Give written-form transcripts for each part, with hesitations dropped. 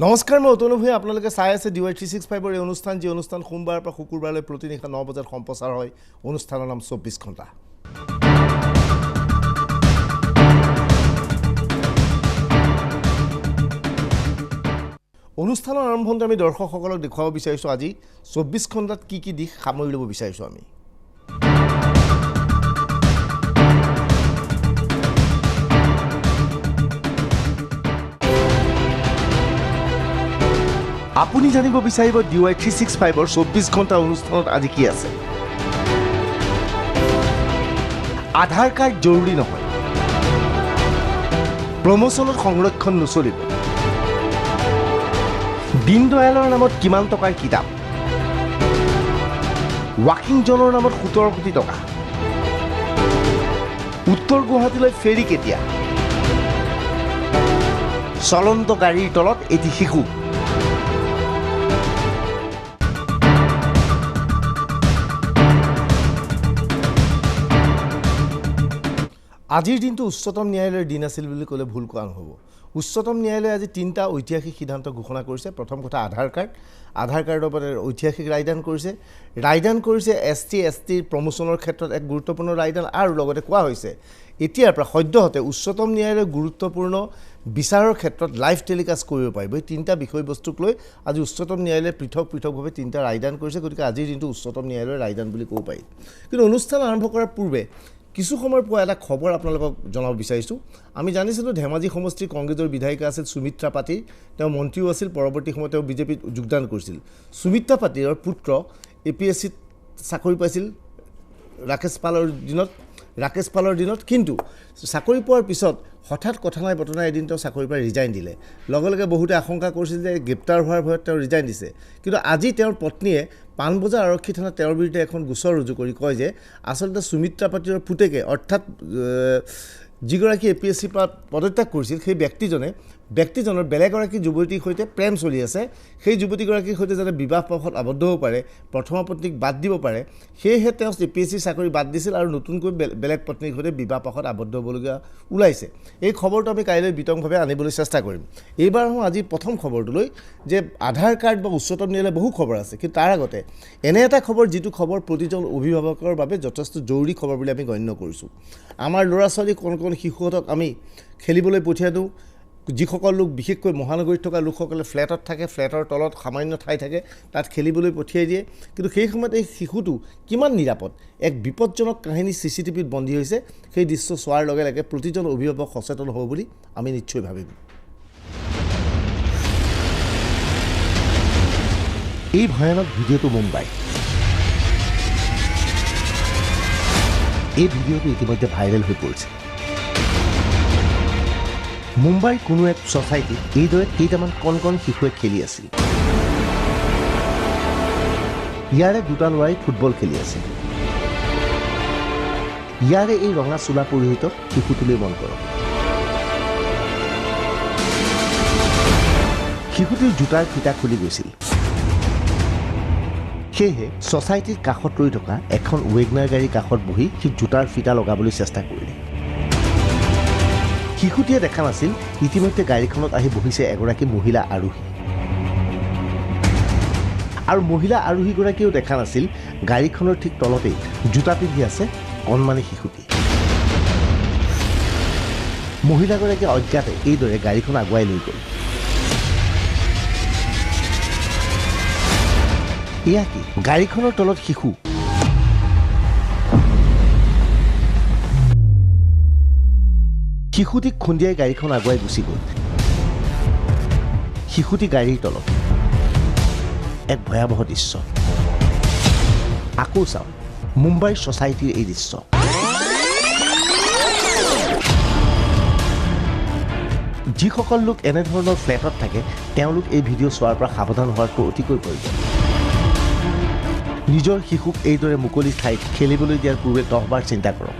নমস্কাৰ মই অতনু ভূঞা আপোনালোকে চাই আছে DY365 এই অনুষ্ঠান যি অনুষ্ঠান সোমবাৰৰ পৰা শুকুৰবাৰলৈ প্ৰতিনিশা 9 বজাত সম্প্ৰচাৰ হয় অনুষ্ঠানৰ নাম 24 ঘণ্টা অনুষ্ঠানৰ আৰম্ভণতে আমি দৰ্শকসকলক দেখুৱাব বিচাৰিছো আজি 24 ঘণ্টাত কি দিশ সামৰি ল'ব বিচাৰিছো আমি আপুনি জানিব বিচাৰিব DY365 ৰ 24 ঘণ্টা অনুষ্ঠানত আজি কি আছে আধাৰ কাৰ্ড জৰুৰী নহয় প্ৰমোচনত সংৰক্ষণ নচলিব দীনদয়ালৰ নামত কিমান টকাৰ কিতাপ ৱাকিং জনৰ নামত 17 কোটি টকা উত্তৰ গুৱাহাটীলৈ ফেৰী কেতিয়া চলন্ত গাড়ীৰ তলত এটি শিশু আজিৰ দিনটো উচ্চতম ন্যায়ালয়ৰ দিন আছিল বুলি ক'লে ভুল কোৱা নহ'ব উচ্চতম ন্যায়ালয়ে আজি তিনিটা ঐতিহাসিক সিদ্ধান্ত ঘোষণা কৰিছে প্ৰথম কথা আধাৰ কাৰ্ডৰ ওপৰত ঐতিহাসিক ৰায়দান কৰিছে ST/STৰ প্ৰমোচনৰ ক্ষেত্ৰত এক গুৰুত্বপূৰ্ণ ৰায়দান আৰু লগতে কোৱা হৈছে এতিয়াৰ পৰা সদ্যহতে উচ্চতম ন্যায়ালয়ে গুৰুত্বপূৰ্ণ বিচাৰৰ ক্ষেত্ৰত লাইভ টেলিকাষ্ট কৰিব পাৰিব এই তিনিটা বিষয়বস্তুক লৈ আজি উচ্চতম ন্যায়ালয়ে পৃথকভাৱে তিনিটা ৰায়দান কৰিছে গতিকে আজিৰ দিনটো উচ্চতম ন্যায়ালয়ৰ ৰায়দান বুলি ক'ব পাৰি কিন্তু অনুষ্ঠান আৰম্ভ কৰাৰ পূৰ্বে কিছু সময়ৰ পৰা এটা খবৰ আপোনালোকক জনাব বিচাৰিছোঁ আমি জানিছিলোঁ ধেমাজি সমষ্টিৰ কংগ্ৰেছৰ বিধায়িকা আছিল সুমিত্ৰা পাটিল তেওঁ মন্ত্ৰীও আছিল পৰৱৰ্তী সময়ত তেওঁ বিজেপিত যোগদান কৰিছিল সুমিত্ৰা পাটিলৰ পুত্ৰ APSCত চাকৰি পাইছিল ৰাকেশ পালৰ দিনত কিন্তু চাকৰি পোৱাৰ পিছত হঠাৎ কথা নাই বতৰা নাই এদিন তেওঁ চাকৰিৰ পৰা ৰিজাইন দিলে লগে বহুতে আশংকা কৰিছিল যে গ্ৰেপ্তাৰ হোৱাৰ ভয়ত তেওঁ ৰিজাইন দিছে কিন্তু আজি তেওঁৰ পত্নীয়ে পাণবজাৰ আৰক্ষী থানাত তেওঁৰ বিৰুদ্ধে এখন গোচৰ ৰুজু কৰি কয় যে আচলতে সুমিত্ৰা পাটিলৰ পুতেকে অৰ্থাৎ যিগৰাকী APSCৰ পৰা পদত্যাগ কৰিছিল সেই ব্যক্তিজনৰ বেলেগ এগৰাকী যুৱতীৰ সৈতে প্ৰেম চলি আছে সেই যুৱতীগৰাকীৰ সৈতে যাতে বিবাহ পক্ষত আবদ্ধ হ'ব পাৰে প্ৰথম পত্নীক বাদ দিব পাৰে সেয়েহে তেওঁ APSCৰ চাকৰি বাদ দিছিল আৰু নতুনকৈ বেলেগ পত্নীৰ সৈতে বিবাহ পক্ষত আবদ্ধ হ'বলগীয়া ওলাইছে এই খবৰটো আমি কাইলৈ বিতংভাৱে আনিবলৈ চেষ্টা কৰিম এইবাৰ আজি প্ৰথম খবৰটোলৈ যে আধাৰ কাৰ্ড বা উচ্চতম ন্যায়ালয়ৰ বহু খবৰ আছে কিন্তু তাৰ আগতে এনে এটা খবৰ যিটো খবৰ প্ৰতিজন অভিভাৱকৰ বাবে যথেষ্ট জৰুৰী খবৰ বুলি আমি গণ্য কৰিছোঁ আমাৰ ল'ৰা ছোৱালী কোন শিশুহঁতক আমি খেলিবলৈ পঠিয়াই দিওঁ যিসকল লোক বিশেষকৈ মহানগৰীত থকা লোকসকলে ফ্লেটত থাকে ফ্লেটৰ তলত সামান্য ঠাই থাকে তাত খেলিবলৈ পঠিয়াই দিয়ে কিন্তু সেই সময়ত এই শিশুটো কিমান নিৰাপদ এক বিপদজনক কাহিনী CCTVত বন্দী হৈছে সেই দৃশ্য চোৱাৰ লগে প্ৰতিজন অভিভাৱক সচেতন হ'ব বুলি আমি নিশ্চয় ভাবিম এই ভয়ানক ভিডিঅ'টো মুম্বাই এই ভিডিঅ'টো ইতিমধ্যে ভাইৰেল হৈ পৰিছে মুম্বাইৰ কোনো এক ছ'চাইটিত এইদৰে কেইটামান কণ শিশুৱে খেলি আছিল ইয়াৰে দুটা ল'ৰাই ফুটবল খেলি আছিল ইয়াৰে এই ৰঙা চোলা পৰিহিত শিশুটোলৈ মন কৰক শিশুটিৰ জোতাৰ ফিটা খুলি গৈছিল সেয়েহে ছ'চাইটিৰ কাষত ৰৈ থকা এখন ৱেগনাৰ গাড়ীৰ কাষত বহি সি জোতাৰ ফিটা লগাবলৈ চেষ্টা কৰিলে শিশুটিয়ে দেখা নাছিল ইতিমধ্যে গাড়ীখনত আহি বহিছে এগৰাকী মহিলা আৰোহী আৰু মহিলা আৰোহীগৰাকীয়েও দেখা নাছিল গাড়ীখনৰ ঠিক তলতেই জোতা পিন্ধি আছে কণমানি শিশুটি মহিলাগৰাকী অজ্ঞাতে এইদৰে গাড়ীখন আগুৱাই লৈ গ'ল এয়া কি গাড়ীখনৰ তলত শিশু শিশুটিক খুন্দিয়াই গাড়ীখন আগুৱাই গুচি গ'ল শিশুটি গাড়ীৰ তলত এক ভয়াৱহ দৃশ্য আকৌ চাওক মুম্বাইৰ ছ'চাইটিৰ এই দৃশ্য যিসকল লোক এনেধৰণৰ ফ্লেটত থাকে তেওঁলোক এই ভিডিঅ' চোৱাৰ পৰা সাৱধান হোৱাটো অতিকৈ প্ৰয়োজন নিজৰ শিশুক এইদৰে মুকলি ঠাইত খেলিবলৈ দিয়াৰ পূৰ্বে 10 বাৰ চিন্তা কৰক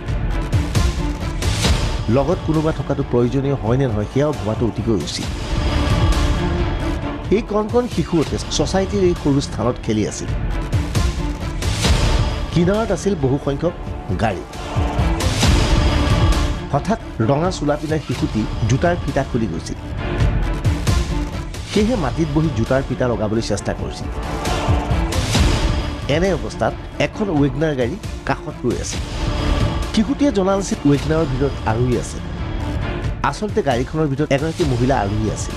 লগত কোনোবা থকাটো প্ৰয়োজনীয় হয় নে নহয় সেয়াও ভবাটো অতিকৈ উচিত এই কণ শিশুহঁতে ছ'চাইটিৰ এই সৰু স্থানত খেলি আছিল কিনাৰত আছিল বহু সংখ্যক গাড়ী হঠাৎ ৰঙা চোলা পিন্ধা শিশুটি জোতাৰ ফিটা খুলি গৈছিল সেয়েহে মাটিত বহি জোতাৰ পিতা লগাবলৈ চেষ্টা কৰিছিল। এনে অৱস্থাত এখন ৱেগনাৰ গাড়ী কাষত ৰৈ আছে। শিশুটিয়ে জনা নাছিল ৱেগনাৰৰ ভিতৰত আৰোহী আছে। আচলতে গাড়ীখনৰ ভিতৰত এগৰাকী মহিলা আৰোহী আছিল।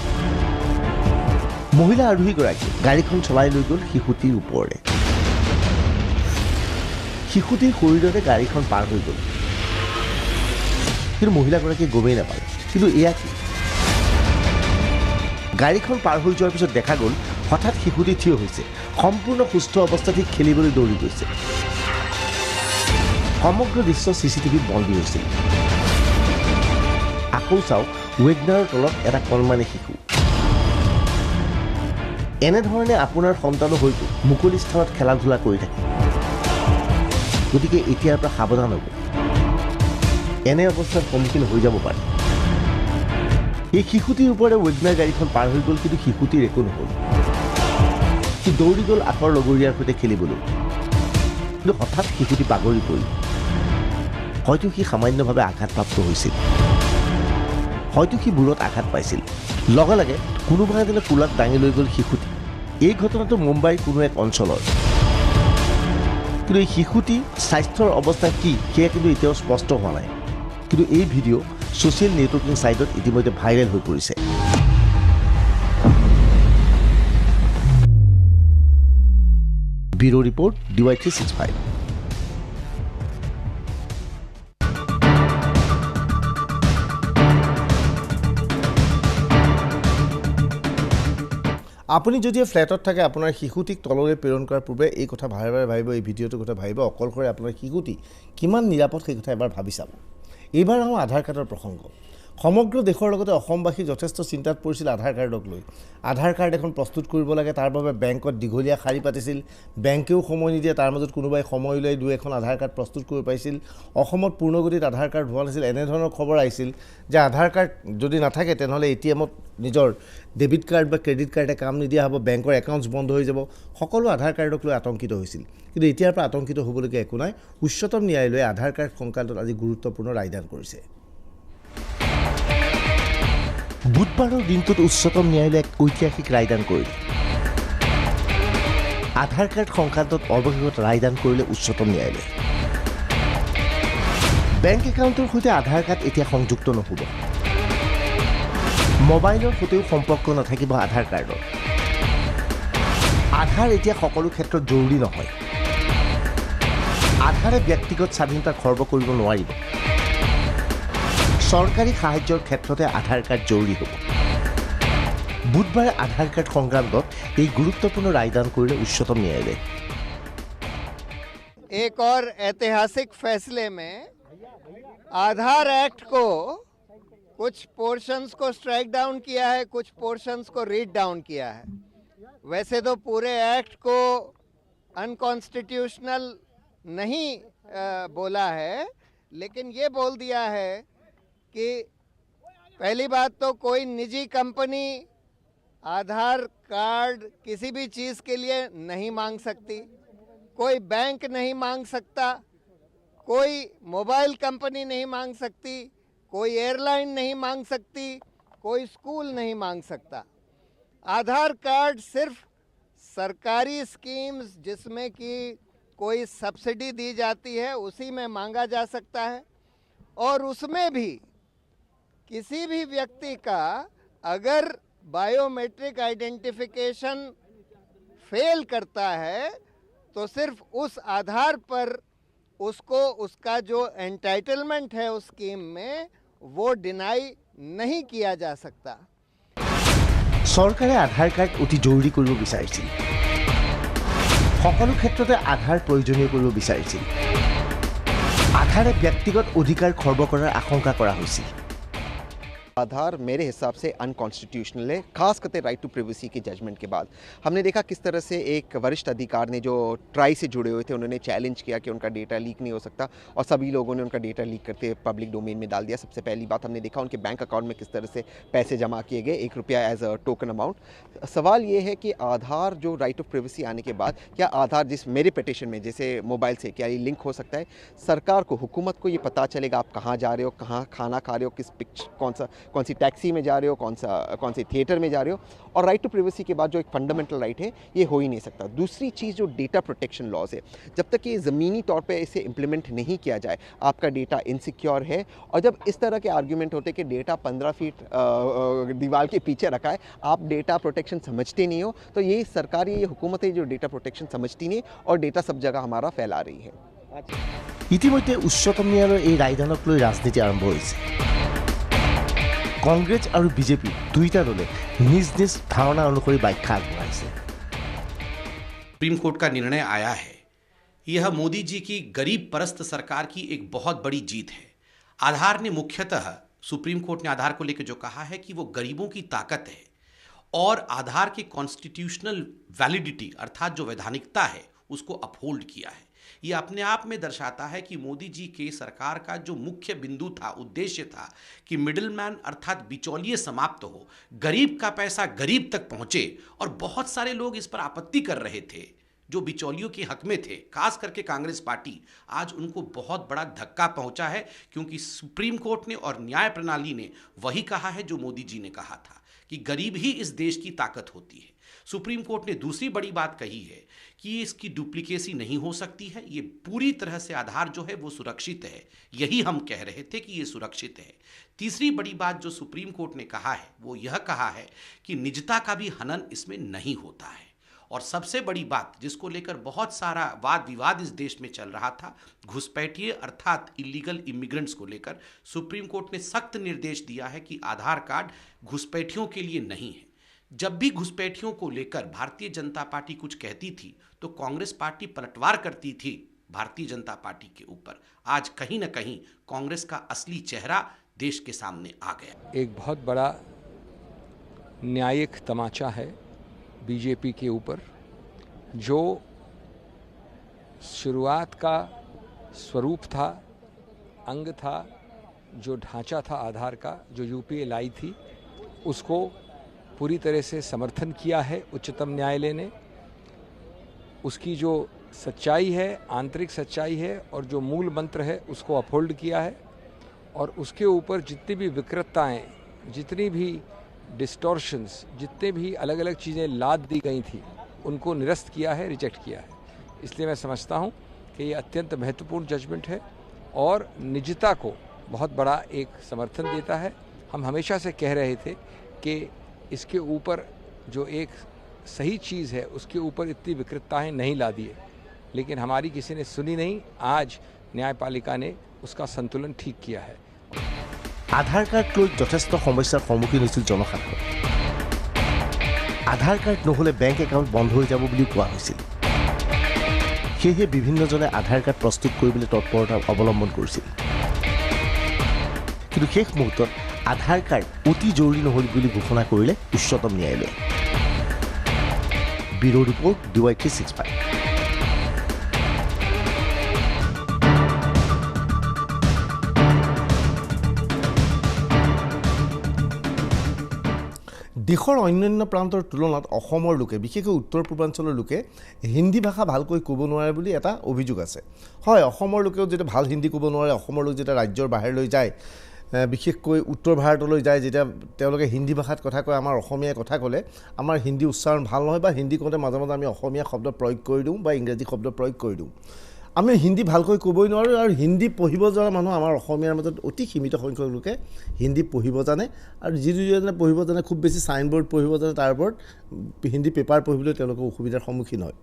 মহিলা আৰোহীগৰাকী গাড়ীখন চলাই লৈ গ'ল শিশুটিৰ ওপৰৰে। শিশুটিৰ শৰীৰতে গাড়ীখন পাৰ হৈ গ'ল, কিন্তু মহিলাগৰাকীয়ে গমেই নাপালে। কিন্তু এয়া কি, গাড়ীখন পাৰ হৈ যোৱাৰ পিছত দেখা গ'ল হঠাৎ শিশুটি থিয় হৈছে, সম্পূৰ্ণ সুস্থ অৱস্থাত খেলিবলৈ দৌৰি গৈছে। সমগ্ৰ দৃশ্য চিচিটিভিত বন্দী হৈছিল। আকৌ চাওক, ৱেগনাৰৰ তলত এটা কণমানি শিশু। এনেধৰণে আপোনাৰ সন্তানো হয়তো মুকলি স্থানত খেলা ধূলা কৰি থাকে। গতিকে এতিয়াৰ পৰা সাৱধান হ'ব, এনে অৱস্থাৰ সন্মুখীন হৈ যাব পাৰে। এই শিশুটিৰ ওপৰে ৱেগনাৰ গাড়ীখন পাৰ হৈ গ'ল, কিন্তু শিশুটিৰ একো নহ'ল। সি দৌৰি গ'ল আখৰ লগৰীয়াৰ সৈতে খেলিবলৈ, কিন্তু হঠাৎ শিশুটি বাগৰি পৰিল। হয়তো সি সামান্যভাৱে আঘাতপ্ৰাপ্ত হৈছিল, হয়তো সি মূৰত আঘাত পাইছিল। লগে লগে কোনোবা এজনে কোলাত দাঙি লৈ গ'ল শিশুটি। এই ঘটনাটো মুম্বাইৰ কোনো এক অঞ্চলৰ, কিন্তু এই শিশুটি স্বাস্থ্যৰ অৱস্থা কি সেয়া কিন্তু এতিয়াও স্পষ্ট হোৱা নাই। কিন্তু এই ভিডিঅ' ছ'চিয়েল নেটৱৰ্কিং ছাইটত ইতিমধ্যে ভাইৰেল হৈ পৰিছে। Bureau' report, DY365। আপুনি যদি ফ্লেটত থাকে, আপোনাৰ শিশুটিক তললৈ প্ৰেৰণ কৰাৰ পূৰ্বে এই কথা বাৰে বাৰে ভাবিব, এই ভিডিঅ'টোৰ কথা ভাবিব, অকলশৰে আপোনাৰ শিশুটি কিমান নিৰাপদ সেই কথা এবাৰ ভাবি চাব। এইবাৰ আমাৰ আধাৰ কাৰ্ডৰ প্ৰসংগ। সমগ্ৰ দেশৰ লগতে অসমবাসী যথেষ্ট চিন্তাত পৰিছিল আধাৰ কাৰ্ডক লৈ। আধাৰ কাৰ্ড এখন প্ৰস্তুত কৰিব লাগে, তাৰ বাবে বেংকত দীঘলীয়া শাৰী পাতিছিল। বেংকেও সময় নিদিয়ে, তাৰ মাজত কোনোবাই সময় উলিয়াই দুই এখন আধাৰ কাৰ্ড প্ৰস্তুত কৰিব পাৰিছিল। অসমত পূৰ্ণগতিত আধাৰ কাৰ্ড হোৱা নাছিল। এনেধৰণৰ খবৰ আহিছিল যে আধাৰ কাৰ্ড যদি নাথাকে তেনেহ'লে ATMত নিজৰ ডেবিট কাৰ্ড বা ক্ৰেডিট কাৰ্ডে কাম নিদিয়া হ'ব, বেংকৰ একাউণ্টছ বন্ধ হৈ যাব। সকলো আধাৰ কাৰ্ডক লৈ আতংকিত হৈছিল। কিন্তু এতিয়াৰ পৰা আতংকিত হ'বলগীয়া একো নাই। উচ্চতম ন্যায়ালয়ে আধাৰ কাৰ্ড সংক্ৰান্তত আজি গুৰুত্বপূৰ্ণ ৰায়দান কৰিছে। বুধবাৰৰ দিনটোত উচ্চতম ন্যায়ালয়ে এক ঐতিহাসিক ৰায়দান কৰিলে। আধাৰ কাৰ্ড সংক্ৰান্তত অৱশেষত ৰায়দান কৰিলে উচ্চতম ন্যায়ালয়ে। বেংক একাউণ্টৰ সৈতে আধাৰ কাৰ্ড এতিয়া সংযুক্ত নহ'ব। মোবাইলৰ সৈতেও সম্পৰ্ক নাথাকিব আধাৰ কাৰ্ডৰ। আধাৰ এতিয়া সকলো ক্ষেত্ৰত জৰুৰী নহয়। আধাৰে ব্যক্তিগত স্বাধীনতা খৰ্ব কৰিব নোৱাৰিব। চৰকাৰী সাহায্যৰ ক্ষেত্ৰতে আধাৰ কাৰ্ড জৰুৰী হ'ব। বুধবাৰে আধাৰ কাৰ্ড সংক্ৰান্তত এই গুৰুত্বপূৰ্ণ ৰায়দান কৰিলে উচ্চতম ন্যায়ালয়ে। एक और ऐतिहासिक फैसले में आधार एक्ट को कुछ पोर्शंस को स्ट्राइक डाउन किया है, कुछ पोर्शंस को रीड डाउन किया है। वैसे तो पूरे एक्ट को अनकॉन्स्टिट्यूशनल नहीं बोला है, लेकिन ये बोल दिया है कि पहली बात तो कोई निजी कंपनी आधार कार्ड किसी भी चीज़ के लिए नहीं मांग सकती, कोई बैंक नहीं मांग सकता, कोई मोबाइल कंपनी नहीं मांग सकती, कोई एयरलाइन नहीं मांग सकती, कोई स्कूल नहीं मांग सकता। आधार कार्ड सिर्फ सरकारी स्कीम्स जिसमें कि कोई सब्सिडी दी जाती है उसी में मांगा जा सकता है। और उसमें भी किसी भी व्यक्ति का अगर बायोमेट्रिक आइडेंटिफिकेशन फेल करता है तो सिर्फ उस आधार पर उसको उसका जो एंटाइटलमेंट है उस स्कीम में वो डिनाई नहीं किया जा सकता। চৰকাৰে আধাৰ কাৰ্ড অতি জৰুৰী কৰিব বিচাৰিছিল। সকলো ক্ষেত্ৰতে আধাৰ প্ৰয়োজনীয় কৰিব বিচাৰিছিল। আধাৰে ব্যক্তিগত অধিকাৰ খৰ্ব কৰাৰ আশংকা কৰা হৈছিল। आधार मेरे हिसाब से अनकॉन्स्टिट्यूशनल है, खास करके राइट टू प्राइवेसी के जजमेंट के बाद। हमने देखा किस तरह से एक वरिष्ठ अधिकार ने जो ट्राई से जुड़े हुए थे उन्होंने चैलेंज किया कि उनका डेटा लीक नहीं हो सकता, और सभी लोगों ने उनका डेटा लीक करते पब्लिक डोमेन में डाल दिया। सबसे पहली बात हमने देखा उनके बैंक अकाउंट में किस तरह से पैसे जमा किए गए, ₹1 एज अ टोकन अमाउंट। सवाल ये है कि आधार जो राइट ऑफ प्राइवेसी आने के बाद क्या आधार जिस मेरे पिटिशन में जैसे मोबाइल से क्या ये लिंक हो सकता है? सरकार को, हुकूमत को ये पता चलेगा आप कहाँ जा रहे हो, कहाँ खाना खा रहे हो, किस कौन सा कौन सी टैक्सी में जा रहे हो, कौन से थिएटर में जा रहे हो। और राइट टू प्राइवेसी के बाद जो एक फंडामेंटल राइट है ये हो ही नहीं सकता। दूसरी चीज़ जो डेटा प्रोटेक्शन लॉज है, जब तक ये ज़मीनी तौर पे इसे इम्प्लीमेंट नहीं किया जाए, आपका डेटा इनसिक्योर है। और जब इस तरह के आर्ग्यूमेंट होते कि डेटा 15 फीट दीवार के पीछे रखा है, आप डेटा प्रोटेक्शन समझते नहीं हो, तो ये सरकार, ये हुकूमत है जो डेटा प्रोटेक्शन समझती नहीं और डेटा सब जगह हमारा फैला रही है। ইতিমধ্যে উচ্চতম ন্যায়ালয়ৰ এই ৰায়দানক লৈ ৰাজনীতি আৰম্ভ হৈছে। কংগ্ৰেছ আৰু বিজেপি দুয়োটা দলে নিজ নিজ ধাৰণা অনুসৰি ব্যাখ্যা আগবঢ়াইছে। सुप्रीम कोर्ट का निर्णय आया है, यह मोदी जी की गरीब परस्त सरकार की एक बहुत बड़ी जीत है। आधार ने मुख्यतः, सुप्रीम कोर्ट ने आधार को लेकर जो कहा है कि वो गरीबों की ताकत है और आधार की कॉन्स्टिट्यूशनल वैलिडिटी अर्थात जो वैधानिकता है उसको अपहोल्ड किया है। ये अपने आप में दर्शाता है कि मोदी जी के सरकार का जो मुख्य बिंदु था, उद्देश्य था कि मिडिलमैन अर्थात बिचौलिए समाप्त हो, गरीब का पैसा गरीब तक पहुंचे। और बहुत सारे लोग इस पर आपत्ति कर रहे थे जो बिचौलियों के हक में थे, खास करके कांग्रेस पार्टी। आज उनको बहुत बड़ा धक्का पहुंचा है क्योंकि सुप्रीम कोर्ट ने और न्याय प्रणाली ने वही कहा है जो मोदी जी ने कहा था कि गरीब ही इस देश की ताकत होती है। सुप्रीम कोर्ट ने दूसरी बड़ी बात कही है कि इसकी डुप्लीकेसी नहीं हो सकती है, ये पूरी तरह से आधार जो है वो सुरक्षित है। यही हम कह रहे थे कि ये सुरक्षित है। तीसरी बड़ी बात जो सुप्रीम कोर्ट ने कहा है वो यह कहा है कि निजता का भी हनन इसमें नहीं होता है। और सबसे बड़ी बात जिसको लेकर बहुत सारा वाद विवाद इस देश में चल रहा था, घुसपैठिए अर्थात इलीगल इमिग्रेंट्स को लेकर सुप्रीम कोर्ट ने सख्त निर्देश दिया है कि आधार कार्ड घुसपैठियों के लिए नहीं है। जब भी घुसपैठियों को लेकर भारतीय जनता पार्टी कुछ कहती थी तो कांग्रेस पार्टी पलटवार करती थी भारतीय जनता पार्टी के ऊपर। आज कहीं ना कहीं कांग्रेस का असली चेहरा देश के सामने आ गया। एक बहुत बड़ा न्यायिक तमाचा है बीजेपी के ऊपर, जो शुरुआत का स्वरूप था, अंग था, जो ढांचा था आधार का, जो यूपीए लाई थी, उसको पूरी तरह से समर्थन किया है उच्चतम न्यायालय ने। उसकी जो सच्चाई है, आंतरिक सच्चाई है और जो मूल मंत्र है उसको अपहोल्ड किया है। और उसके ऊपर जितनी भी विकृतताएं, जितनी भी डिस्टॉर्शंस, जितने भी अलग अलग चीज़ें लाद दी गई थी, उनको निरस्त किया है, रिजेक्ट किया है। इसलिए मैं समझता हूँ कि ये अत्यंत महत्वपूर्ण जजमेंट है और निजता को बहुत बड़ा एक समर्थन देता है। हम हमेशा से कह रहे थे कि इसके ऊपर जो एक सही चीज़ है उसके ऊपर इतनी विकृतताएं नहीं ला दिए, लेकिन हमारी किसी ने सुनी नहीं। आज न्यायपालिका ने उसका संतुलन ठीक किया है। আধাৰ কাৰ্ড লৈ যথেষ্ট সমস্যাৰ সন্মুখীন হৈছিল জনসাধাৰণ। আধাৰ কাৰ্ড নহ'লে বেংক একাউণ্ট বন্ধ হৈ যাব বুলি কোৱা হৈছিল। সেয়েহে বিভিন্নজনে আধাৰ কাৰ্ড প্ৰস্তুত কৰিবলৈ তৎপৰতা অৱলম্বন কৰিছিল। কিন্তু শেষ মুহূৰ্তত আধাৰ কাৰ্ড অতি জৰুৰী নহ'ল বুলি ঘোষণা কৰিলে উচ্চতম ন্যায়ালয়ে। Bureau' report DY365। দেশৰ অন্যান্য প্ৰান্তৰ তুলনাত অসমৰ লোকে, বিশেষকৈ উত্তৰ পূৰ্বাঞ্চলৰ লোকে হিন্দী ভাষা ভালকৈ ক'ব নোৱাৰে বুলি এটা অভিযোগ আছে। হয়, অসমৰ লোকেও যেতিয়া ভাল হিন্দী ক'ব নোৱাৰে, অসমৰ লোক যেতিয়া ৰাজ্যৰ বাহিৰলৈ যায়, বিশেষকৈ উত্তৰ ভাৰতলৈ যায়, যেতিয়া তেওঁলোকে হিন্দী ভাষাত কথা কয়, আমাৰ অসমীয়াই কথা ক'লে আমাৰ হিন্দী উচ্চাৰণ ভাল নহয় বা হিন্দী কওঁতে মাজে মাজে আমি অসমীয়া শব্দ প্ৰয়োগ কৰি দিওঁ বা ইংৰাজী শব্দ প্ৰয়োগ কৰি দিওঁ। আমি হিন্দী ভালকৈ ক'বই নোৱাৰোঁ আৰু হিন্দী পঢ়িব জনা মানুহ আমাৰ অসমীয়াৰ মাজত অতি সীমিত সংখ্যক লোকে হিন্দী পঢ়িব জানে। আৰু যি দুজনে পঢ়িব জানে, খুব বেছি চাইনবোৰ্ড পঢ়িব জানে, তাৰ ওপৰত হিন্দী পেপাৰ পঢ়িবলৈ তেওঁলোকে অসুবিধাৰ সন্মুখীন হয়।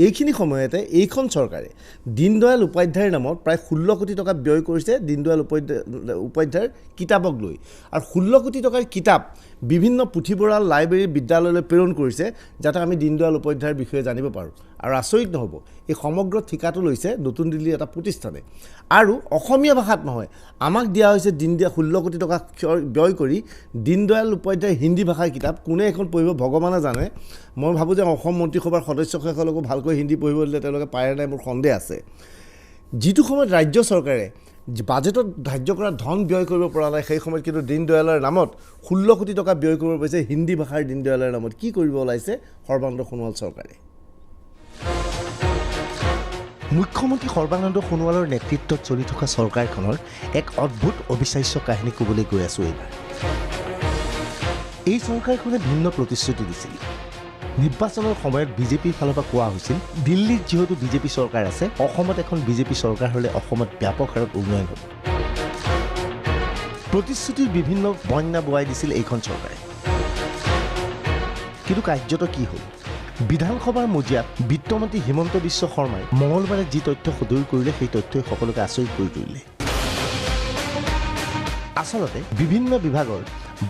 এইখিনি সময়তে এইখন চৰকাৰে দীনদয়াল উপাধ্যায়ৰ নামত প্ৰায় 16 কোটি টকা ব্যয় কৰিছে দীনদয়াল উপাধ্যায়ৰ কিতাপক লৈ। আৰু 16 কোটি টকাৰ কিতাপ বিভিন্ন পুথিভঁৰাল, লাইব্ৰেৰী, বিদ্যালয়লৈ প্ৰেৰণ কৰিছে যাতে আমি দীনদয়াল উপাধ্যায়ৰ বিষয়ে জানিব পাৰোঁ। আৰু আচৰিত নহ'ব, এই সমগ্ৰ ঠিকাটো লৈছে নতুন দিল্লীৰ এটা প্ৰতিষ্ঠানে। আৰু অসমীয়া ভাষাত নহয়, আমাক দিয়া হৈছে 16 কোটি টকা ব্যয় কৰি দীনদয়াল উপাধ্যায় হিন্দী ভাষাৰ কিতাপ। কোনে এখন পঢ়িব ভগৱানে জানে। মই ভাবোঁ যে অসম মন্ত্ৰীসভাৰ সদস্যসকলকো ভালকৈ হিন্দী পঢ়িব দিলে তেওঁলোকে পাৰে নাই, মোৰ সন্দেহ আছে। যিটো সময়ত ৰাজ্য চৰকাৰে বাজেটত ধাৰ্য কৰা ধন ব্যয় কৰিব পৰা নাই, সেই সময়ত কিন্তু দীনদয়ালৰ নামত 16 কোটি টকা ব্যয় কৰিব পাৰিছে হিন্দী ভাষাৰ দীনদয়ালৰ নামত। কি কৰিব ওলাইছে সৰ্বানন্দ সোণোৱাল চৰকাৰে? মুখ্যমন্ত্ৰী সৰ্বানন্দ সোণোৱালৰ নেতৃত্বত চলি থকা চৰকাৰখনৰ এক অদ্ভুত অবিশ্বাস্য কাহিনী ক'বলৈ গৈ আছোঁ এইবাৰ। এই চৰকাৰখনে ভিন্ন প্ৰতিশ্ৰুতি দিছিল। নিৰ্বাচনৰ সময়ত বিজেপিৰ ফালৰ পৰা কোৱা হৈছিল দিল্লীত যিহেতু বিজেপি চৰকাৰ আছে, অসমত এখন বিজেপি চৰকাৰ হ'লে অসমত ব্যাপক হাৰত উন্নয়ন হ'ব। প্ৰতিশ্ৰুতিৰ বিভিন্ন বন্যা বোৱাই দিছিল এইখন চৰকাৰে। কিন্তু কাৰ্যত কি হ'ল? বিধানসভাৰ মজিয়াত বিত্তমন্ত্ৰী হিমন্ত বিশ্ব শৰ্মাই মঙলবাৰে যি তথ্য সদৰি কৰিলে সেই তথ্যই সকলোকে আচৰিত কৰি তুলিলে। আচলতে বিভিন্ন বিভাগৰ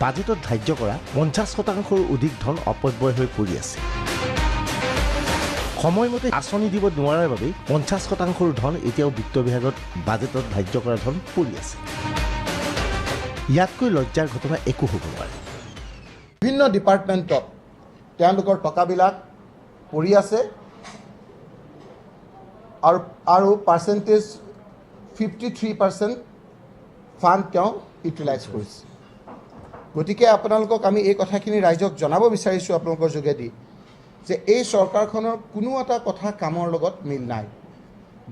বাজেটত ধাৰ্য কৰা 50%ৰো অধিক ধন অপব্যয় হৈ পৰি আছে। সময়মতে আঁচনি দিব নোৱাৰাৰ বাবেই 50%ৰো ধন এতিয়াও বিত্ত বিভাগত বাজেটত ধাৰ্য কৰা ধন পৰি আছে। ইয়াতকৈ লজ্জাৰ ঘটনা একো হ'ব নোৱাৰে। বিভিন্ন ডিপাৰ্টমেণ্টত তেওঁলোকৰ টকাবিলাক পৰি আছে আৰু পাৰ্চেণ্টেজ 53% ফাণ্ড তেওঁ ইউটিলাইজ কৰিছে। গতিকে আপোনালোকক আমি এই কথাখিনি ৰাইজক জনাব বিচাৰিছোঁ আপোনালোকৰ যোগেদি যে এই চৰকাৰখনৰ কোনো এটা কথা কামৰ লগত মিল নাই।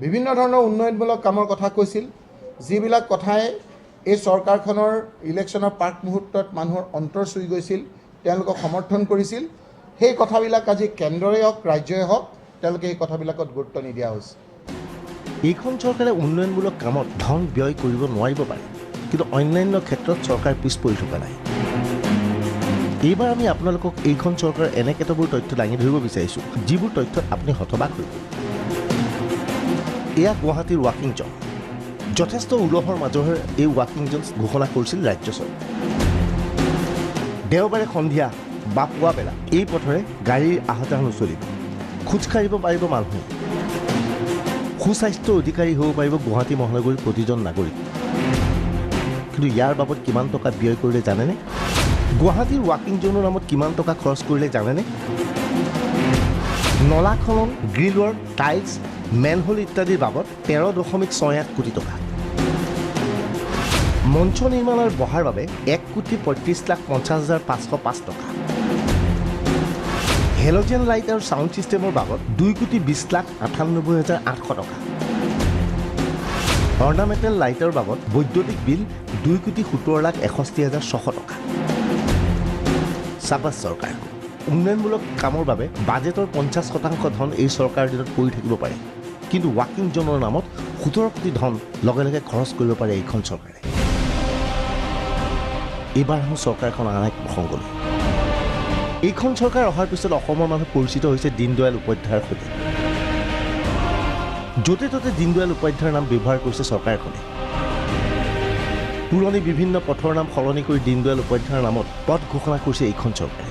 বিভিন্ন ধৰণৰ উন্নয়নমূলক কামৰ কথা কৈছিল, যিবিলাক কথাই এই চৰকাৰখনৰ ইলেকশ্যনৰ প্ৰাক মুহূৰ্তত মানুহৰ অন্তৰ চুই গৈছিল, তেওঁলোকক সমৰ্থন কৰিছিল। সেই কথাবিলাক আজি কেন্দ্ৰই হওক ৰাজ্যই হওক তেওঁলোকে এই কথাবিলাকত গুৰুত্ব নিদিয়া হৈছে। এইখন চৰকাৰে উন্নয়নমূলক কামত ধন ব্যয় কৰিব নোৱাৰিব পাৰে, কিন্তু অন্যান্য ক্ষেত্ৰত চৰকাৰ পিছ পৰি থকা নাই। এইবাৰ আমি আপোনালোকক এইখন চৰকাৰৰ এনে কেতবোৰ তথ্য দাঙি ধৰিব বিচাৰিছোঁ, যিবোৰ তথ্যত আপুনি হতবাক হৈ গ'ল। এয়া গুৱাহাটীৰ ৱাকিং জন। যথেষ্ট উলহৰ মাজেৰে এই ৱাকিং জন ঘোষণা কৰিছিল ৰাজ্য চৰকাৰে। দেওবাৰে সন্ধিয়া বা পুৱা বেলা এই পথেৰে গাড়ীৰ আহা যাহ নচলিব, খোজকাঢ়িব পাৰিব মানুহে। সুস্বাস্থ্যৰ অধিকাৰী হ'ব পাৰিব গুৱাহাটী মহানগৰীৰ প্ৰতিজন নাগৰিক। কিন্তু ইয়াৰ বাবদ কিমান টকা ব্যয় কৰিলে জানেনে? গুৱাহাটীৰ ৱাকিং জোনৰ নামত কিমান টকা খৰচ কৰিলে জানেনে? নলা খনন, গ্ৰিল ৱৰ্ক, টাইলছ, মেনহোল ইত্যাদিৰ বাবদ 13.68 কোটি টকা। মঞ্চ নিৰ্মাণৰ বহাৰ বাবে 1,35,50,505 টকা। হেল'জেন লাইট আৰু ছাউণ্ড ছিষ্টেমৰ বাবদ 2,20,98,800 টকা। অৰ্ণামেণ্টেল লাইটৰ বাবদ বৈদ্যুতিক বিল 2,17,61,600 টকা। চাবাছ চৰকাৰ। উন্নয়নমূলক কামৰ বাবে বাজেটৰ 50% ধন এই চৰকাৰৰ দিনত পৰি থাকিব পাৰে, কিন্তু ৱাকিং জোনৰ নামত 17 কোটি ধন লগে লগে খৰচ কৰিব পাৰে এইখন চৰকাৰে। এইবাৰ আহোঁ চৰকাৰখন আন এক প্ৰসংগলৈ। এইখন চৰকাৰ অহাৰ পিছত অসমৰ মানুহ পৰিচিত হৈছে দীনদয়াল উপাধ্যায়ৰ সৈতে। য'তে ত'তে দীনদয়াল উপাধ্যায়ৰ নাম ব্যৱহাৰ কৰিছে চৰকাৰখনে। পুৰণি বিভিন্ন পথৰ নাম সলনি কৰি দীনদয়াল উপাধ্যায়ৰ নামত পথ ঘোষণা কৰিছে এইখন চৰকাৰে।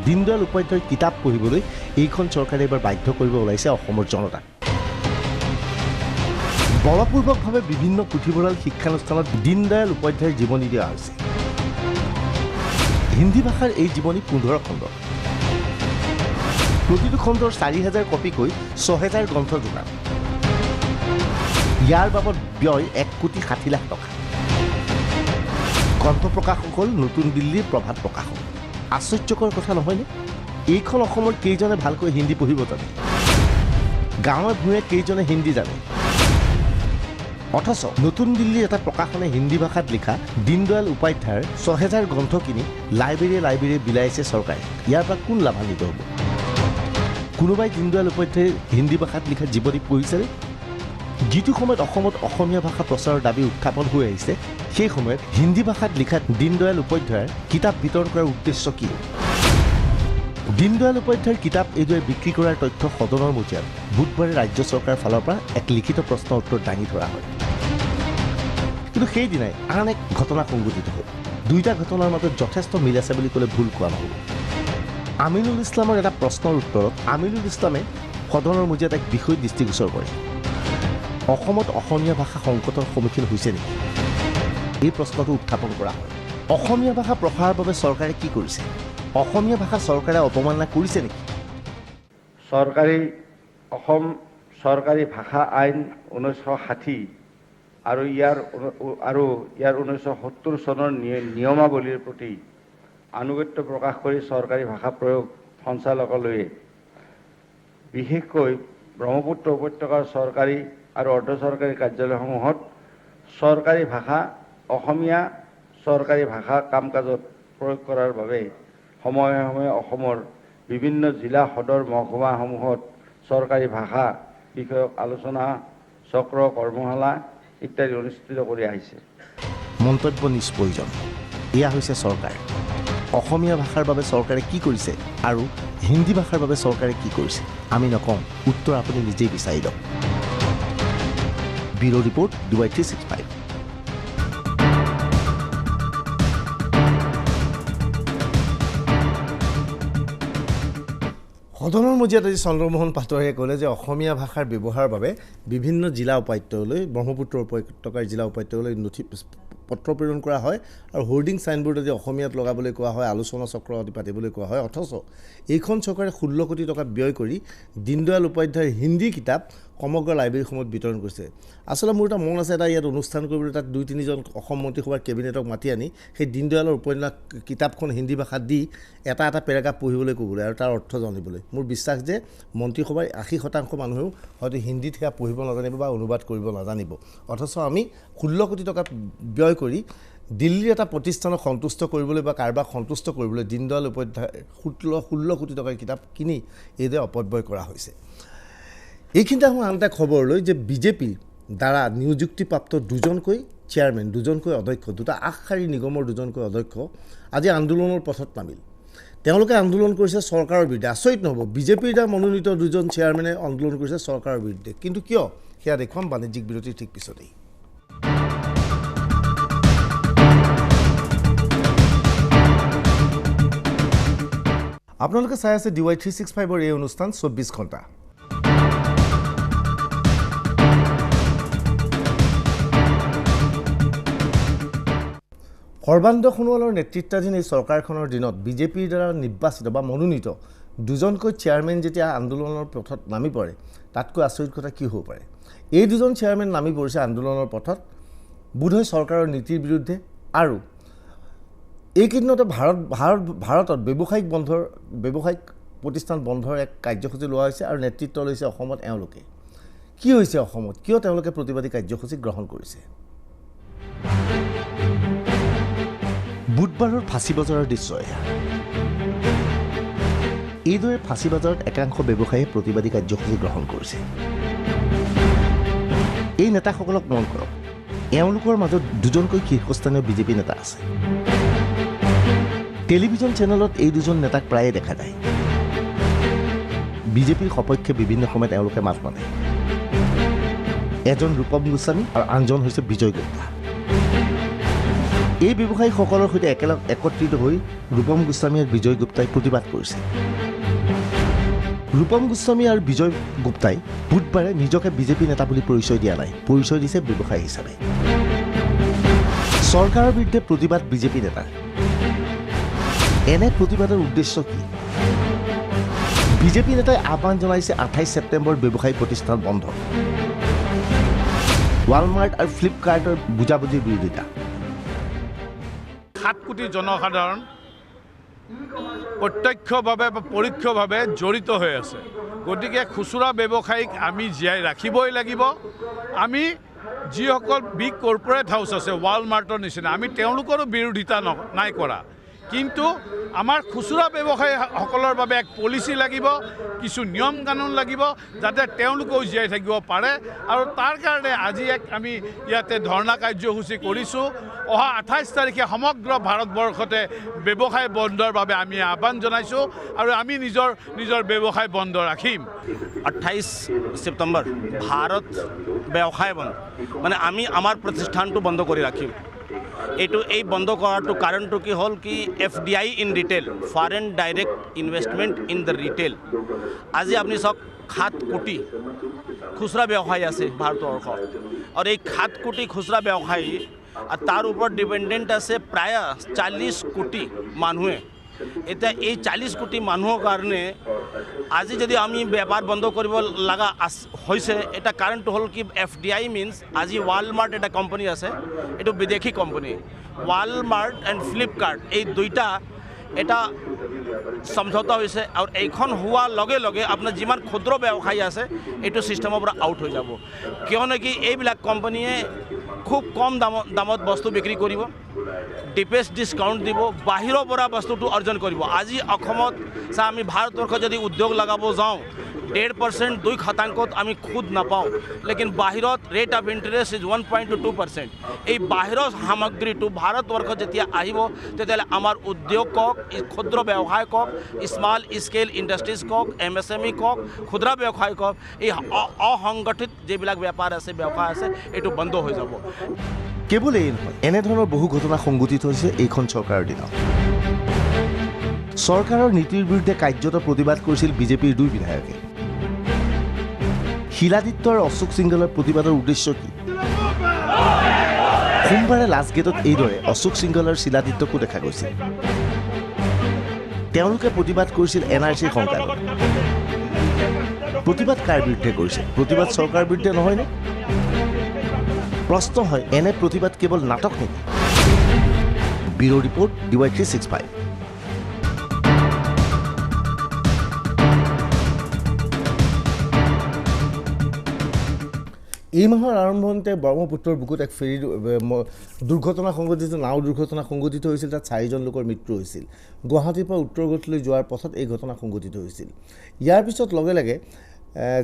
দীনদয়াল উপাধ্যায়ৰ কিতাপ পঢ়িবলৈ এইখন চৰকাৰে এইবাৰ বাধ্য কৰিব ওলাইছে অসমৰ জনতাক। বলপূৰ্বকভাৱে বিভিন্ন পুথিভঁৰাল শিক্ষানুষ্ঠানত দীনদয়াল উপাধ্যায়ৰ জীৱনী দিয়া হৈছে। হিন্দী ভাষাৰ এই জীৱনী 15 খণ্ড। প্ৰতিটো খণ্ডৰ 4,000 কপিকৈ 6,000 গ্ৰন্থ যোগান। ইয়াৰ বাবদ ব্যয় 1,60,00,000 টকা। গ্ৰন্থ প্ৰকাশক হ'ল নতুন দিল্লীৰ প্ৰভাত প্ৰকাশক। আশ্চৰ্যকৰ কথা নহয়নে? এইখন অসমৰ কেইজনে ভালকৈ হিন্দী পঢ়িব জানে? গাঁৱে ভূঞে কেইজনে হিন্দী জানে? অথচ নতুন দিল্লীৰ এটা প্ৰকাশনে হিন্দী ভাষাত লিখা দীনদয়াল উপাধ্যায়ৰ 6,000 গ্ৰন্থ কিনি লাইব্ৰেৰীয়ে বিলাইছে চৰকাৰে। ইয়াৰ পৰা কোন লাভান্বিত হ'ব? কোনোবাই দীনদয়াল উপাধ্যায়ৰ হিন্দী ভাষাত লিখা জীৱনী পঢ়িছেনে? যিটো সময়ত অসমত অসমীয়া ভাষা প্ৰচাৰৰ দাবী উত্থাপন হৈ আহিছে, সেই সময়ত হিন্দী ভাষাত লিখা দীনদয়াল উপাধ্যায়ৰ কিতাপ বিতৰণ কৰাৰ উদ্দেশ্য কি? দীনদয়াল উপাধ্যায়ৰ কিতাপ এইদৰে বিক্ৰী কৰাৰ তথ্য সদনৰ মজিয়াত বুধবাৰে ৰাজ্য চৰকাৰৰ ফালৰ পৰা এক লিখিত প্ৰশ্ন উত্তৰ দাঙি ধৰা হয়। কিন্তু সেইদিনাই আন এক ঘটনা সংঘটিত হ'ল। দুয়োটা ঘটনাৰ মাজত যথেষ্ট মিল আছে বুলি ক'লে ভুল কোৱা নহ'ব। আমিনুল ইছলামৰ এটা প্ৰশ্নৰ উত্তৰত আমিনুল ইছলামে সদনৰ মজিয়াত এক বিষয় দৃষ্টিগোচৰ কৰে। অসমত অসমীয়া ভাষা সংকটৰ সন্মুখীন হৈছে নেকি? এই প্ৰশ্নটো উত্থাপন কৰা হয়। অসমীয়া ভাষা প্ৰসাৰৰ বাবে চৰকাৰে কি কৰিছে? অসমীয়া ভাষা চৰকাৰে অৱমাননা কৰিছে নেকি? অসম চৰকাৰী ভাষা আইন 1960 আৰু ইয়াৰ 1970 চনৰ নিয়মাৱলীৰ প্ৰতি আনুগত্য প্ৰকাশ কৰি চৰকাৰী ভাষা প্ৰয়োগ সঞ্চালকালয়ে বিশেষকৈ ব্ৰহ্মপুত্ৰ উপত্যকাৰ চৰকাৰী আৰু অৰ্ধ চৰকাৰী কাৰ্যালয়সমূহত চৰকাৰী ভাষা অসমীয়া চৰকাৰী ভাষা কাম কাজত প্ৰয়োগ কৰাৰ বাবে সময়ে সময়ে অসমৰ বিভিন্ন জিলা সদৰ মহকুমাসমূহত চৰকাৰী ভাষা বিষয়ক আলোচনা চক্ৰ কৰ্মশালা ইত্যাদি অনুষ্ঠিত কৰি আহিছে। মন্তব্য নিষ্প্ৰয়োজন। এয়া হৈছে চৰকাৰ। অসমীয়া ভাষাৰ বাবে চৰকাৰে কি কৰিছে আৰু হিন্দী ভাষাৰ বাবে চৰকাৰে কি কৰিছে আমি নকওঁ, উত্তৰ আপুনি নিজেই বিচাৰি লওক। Bureau' report DY365। সদনৰ মজিয়াত আজি চন্দ্ৰমোহন পাটোৱাৰীয়ে ক'লে যে অসমীয়া ভাষাৰ ব্যৱহাৰৰ বাবে বিভিন্ন জিলা উপায়ুক্তলৈ ব্ৰহ্মপুত্ৰ উপত্যকাৰ জিলা উপায়ুক্তলৈ নথি পত্ৰ প্ৰেৰণ কৰা হয় আৰু হোৰ্ডিং চাইনবোৰ্ড যদি অসমীয়াত লগাবলৈ কোৱা হয়, আলোচনা চক্ৰ আদি পাতিবলৈ কোৱা হয়, অথচ এইখন চৰকাৰে 16 কোটি টকা ব্যয় কৰি দীনদয়াল উপাধ্যায়ৰ হিন্দী কিতাপ সমগ্ৰ লাইব্ৰেৰীসমূহত বিতৰণ কৰিছে। আচলতে মোৰ এটা মন আছে এটা ইয়াত অনুষ্ঠান কৰিবলৈ, তাত 2-3জন অসম মন্ত্ৰীসভাৰ কেবিনেটক মাতি আনি সেই দীনদয়ালৰ উপন্যাস কিতাপখন হিন্দী ভাষাত দি এটা পেৰাগ্ৰাফ পঢ়িবলৈ ক'বলৈ আৰু তাৰ অৰ্থ জানিবলৈ। মোৰ বিশ্বাস যে মন্ত্ৰীসভাৰ 80% মানুহেও হয়তো হিন্দীত সেয়া পঢ়িব নাজানিব বা অনুবাদ কৰিব নাজানিব। অথচ আমি 16 কোটি টকা ব্যয় কৰি দিল্লীৰ এটা প্ৰতিষ্ঠানক সন্তুষ্ট কৰিবলৈ বা কাৰোবাক সন্তুষ্ট কৰিবলৈ দীনদয়াল উপাধ্যায় 16 কোটি টকাৰ কিতাপ কিনি এইদৰে অপব্যয় কৰা হৈছে। এইখিনিতে আহোঁ আন এটা খবৰলৈ যে বিজেপিৰ দ্বাৰা নিযুক্তিপ্ৰাপ্ত দুজনকৈ চেয়াৰমেন, দুজনকৈ অধ্যক্ষ, দুটা আগশাৰী নিগমৰ দুজনকৈ অধ্যক্ষ আজি আন্দোলনৰ পথত নামিল। তেওঁলোকে আন্দোলন কৰিছে চৰকাৰৰ বিৰুদ্ধে। আচৰিত নহ'ব, বিজেপিৰ দ্বাৰা মনোনীত দুজন চেয়াৰমেনে আন্দোলন কৰিছে চৰকাৰৰ বিৰুদ্ধে। কিন্তু কিয় সেয়া দেখুৱাম বাণিজ্যিক বিৰতিৰ ঠিক পিছতেই। আপোনালোকে চাই আছে DY365ৰ এই অনুষ্ঠান 24 ঘণ্টা। সৰ্বানন্দ সোণোৱালৰ নেতৃত্বাধীন এই চৰকাৰখনৰ দিনত বিজেপিৰ দ্বাৰা নিৰ্বাচিত বা মনোনীত দুজনকৈ চেয়াৰমেন যেতিয়া আন্দোলনৰ পথত নামি পৰে, তাতকৈ আচৰিত কথা কি হ'ব পাৰে? এই দুজন চেয়াৰমেন নামি পৰিছে আন্দোলনৰ পথত বোধহয় চৰকাৰৰ নীতিৰ বিৰুদ্ধে আৰু এইকেইদিনতে ভাৰতত ব্যৱসায়িক প্ৰতিষ্ঠান বন্ধৰ এক কাৰ্যসূচী লোৱা হৈছে আৰু নেতৃত্ব লৈছে অসমত এওঁলোকে। কি হৈছে অসমত? কিয় তেওঁলোকে প্ৰতিবাদী কাৰ্যসূচী গ্ৰহণ কৰিছে? বুধবাৰৰ ফাঁচী বজাৰৰ দৃশ্য এয়া। এইদৰে ফাঁচী বজাৰত একাংশ ব্যৱসায়ীয়ে প্ৰতিবাদী কাৰ্যসূচী গ্ৰহণ কৰিছে। এই নেতাসকলক মন কৰক, এওঁলোকৰ মাজত দুজনকৈ শীৰ্ষস্থানীয় বিজেপি নেতা আছে। টেলিভিজন চেনেলত এই দুজন নেতাক প্ৰায়ে দেখা যায়। বিজেপিৰ সপক্ষে বিভিন্ন সময়ত এওঁলোকে মাত মাতে। এজন ৰূপম গোস্বামী আৰু আনজন হৈছে বিজয় গুপ্তা। এই ব্যৱসায়ীসকলৰ সৈতে একেলগ একত্ৰিত হৈ ৰূপম গোস্বামী আৰু বিজয় গুপ্তাই প্ৰতিবাদ কৰিছে। ৰূপম গোস্বামী আৰু বিজয় গুপ্তাই বুধবাৰে নিজকে বিজেপি নেতা বুলি পৰিচয় দিয়া নাই, পৰিচয় দিছে ব্যৱসায়ী হিচাপে। চৰকাৰৰ বিৰুদ্ধে প্ৰতিবাদ বিজেপি নেতাৰ। এনে প্ৰতিবাদৰ উদ্দেশ্য কি? বিজেপি নেতাই আহ্বান জনাইছে 28 ছেপ্টেম্বৰ ব্যৱসায়ী প্ৰতিষ্ঠান বন্ধ। ৱালমাৰ্ট আৰু ফ্লিপকাৰ্টৰ বুজাবুজিৰ বিৰোধিতা। 7 কোটি জনসাধাৰণ প্ৰত্যক্ষভাৱে বা পৰোক্ষভাৱে জড়িত হৈ আছে। গতিকে খুচুৰা ব্যৱসায়ীক আমি জীয়াই ৰাখিবই লাগিব। আমি যিসকল বিগ কৰ্পৰেট হাউচ আছে ৱালমাৰ্টৰ নিচিনা, আমি তেওঁলোকৰো বিৰোধিতা নাই কৰা, কিন্তু আমাৰ খুচুৰা ব্যৱসায়ীসকলৰ বাবে এক পলিচি লাগিব, কিছু নিয়ম কানুন লাগিব, যাতে তেওঁলোকেও জীয়াই থাকিব পাৰে। আৰু তাৰ কাৰণে আজি আমি ইয়াতে ধৰ্ণা কাৰ্যসূচী কৰিছোঁ। অহা 28 তাৰিখে সমগ্ৰ ভাৰতবৰ্ষতে ব্যৱসায় বন্ধৰ বাবে আমি আহ্বান জনাইছোঁ আৰু আমি নিজৰ ব্যৱসায় বন্ধ ৰাখিম। 28 ছেপ্টেম্বৰ ভাৰত ব্যৱসায় বন্ধ, মানে আমি আমাৰ প্ৰতিষ্ঠানটো বন্ধ কৰি ৰাখিম। এই বন্ধ কৰাটো কাৰণটো কি হ'ল কি FDI in retail, foreign direct investment in the retail. আজি আপুনি চাওক 7 কোটি খুচুৰা ব্যৱসায়ী আছে ভাৰতবৰ্ষত, আৰু এই 7 কোটি খুচুৰা ব্যৱসায়ী আৰু তাৰ ওপৰত ডিপেণ্ডেণ্ট আছে প্ৰায় 40 কোটি মানুহে। এতিয়া এই 40 কোটি মানুহৰ কাৰণে আজি যদি আমি বেপাৰ বন্ধ কৰিব লগা হৈছে, এটা কাৰণটো হ'ল কি FDI মিনছ আজি ৱালমাৰ্ট এটা কোম্পানী আছে, এইটো বিদেশী কোম্পানী। ৱালমাৰ্ট এণ্ড ফ্লিপকাৰ্ট এই দুইটা এটা সমঝোতা হৈছে আৰু এইখন হোৱাৰ লগে লগে আপোনাৰ যিমান ক্ষুদ্ৰ ব্যৱসায়ী আছে এইটো ছিষ্টেমৰ পৰা আউট হৈ যাব কিয়নো কি এইবিলাক কোম্পানীয়ে খুব কম দামত বস্তু বিক্ৰী কৰিব ডিপেষ্ট ডিছকাউণ্ট দিব বাহিৰৰ পৰা বস্তুটো অৰ্জন কৰিব আজি অসমত আমি ভাৰতবৰ্ষত যদি উদ্যোগ লগাব যাওঁ 1.5% 2% আমি খুদ নাপাওঁ লেকিন বাহিৰত ৰেট অফ ইণ্টাৰেষ্ট ইজ 1.2%। এই বাহিৰৰ সামগ্ৰীটো ভাৰতবৰ্ষত যেতিয়া আহিব তেতিয়াহ'লে আমাৰ উদ্যোগ কওক ক্ষুদ্ৰ ব্যৱসায় কওক স্মল স্কেল ইণ্ডাষ্ট্ৰিজ কওক MSME কওক ক্ষুদ্ৰ ব্যৱসায় কওক এই অসংগঠিত যিবিলাক বেপাৰ আছে ব্যৱসায় আছে এইটো বন্ধ হৈ যাব। কেৱল এই নহয়, এনেধৰণৰ বহু ঘটনা সংঘটিত হৈছে এইখন চৰকাৰৰ দিনত। চৰকাৰৰ নীতিৰ বিৰুদ্ধে কাৰ্যত প্ৰতিবাদ কৰিছিল বিজেপিৰ 2 বিধায়কে। শিলাদিত্য আৰু অশোক সিংঘলৰ প্ৰতিবাদৰ উদ্দেশ্য কি? সোমবাৰে লাষ্ট গেটত এইদৰে অশোক সিংঘল আৰু শিলাদিত্যকো দেখা গৈছিল। তেওঁলোকে প্ৰতিবাদ কৰিছিল NRCৰ সংক্ৰান্তত। প্ৰতিবাদ কাৰ বিৰুদ্ধে কৰিছে? প্ৰতিবাদ চৰকাৰৰ বিৰুদ্ধে নহয়নে? প্ৰশ্ন হয়, এনে প্ৰতিবাদ কেৱল নাটক নেকি? Bureau report DY365। এই মাহৰ আৰম্ভণিতে ব্ৰহ্মপুত্ৰৰ বুকুত এক ফেৰী দুৰ্ঘটনা সংঘটিত নাও দুৰ্ঘটনা সংঘটিত হৈছিল। তাত 4জন লোকৰ মৃত্যু হৈছিল। গুৱাহাটীৰ পৰা উত্তৰ গুৱাহাটীলৈ যোৱাৰ পথত এই ঘটনা সংঘটিত হৈছিল। ইয়াৰ পিছত লগে লগে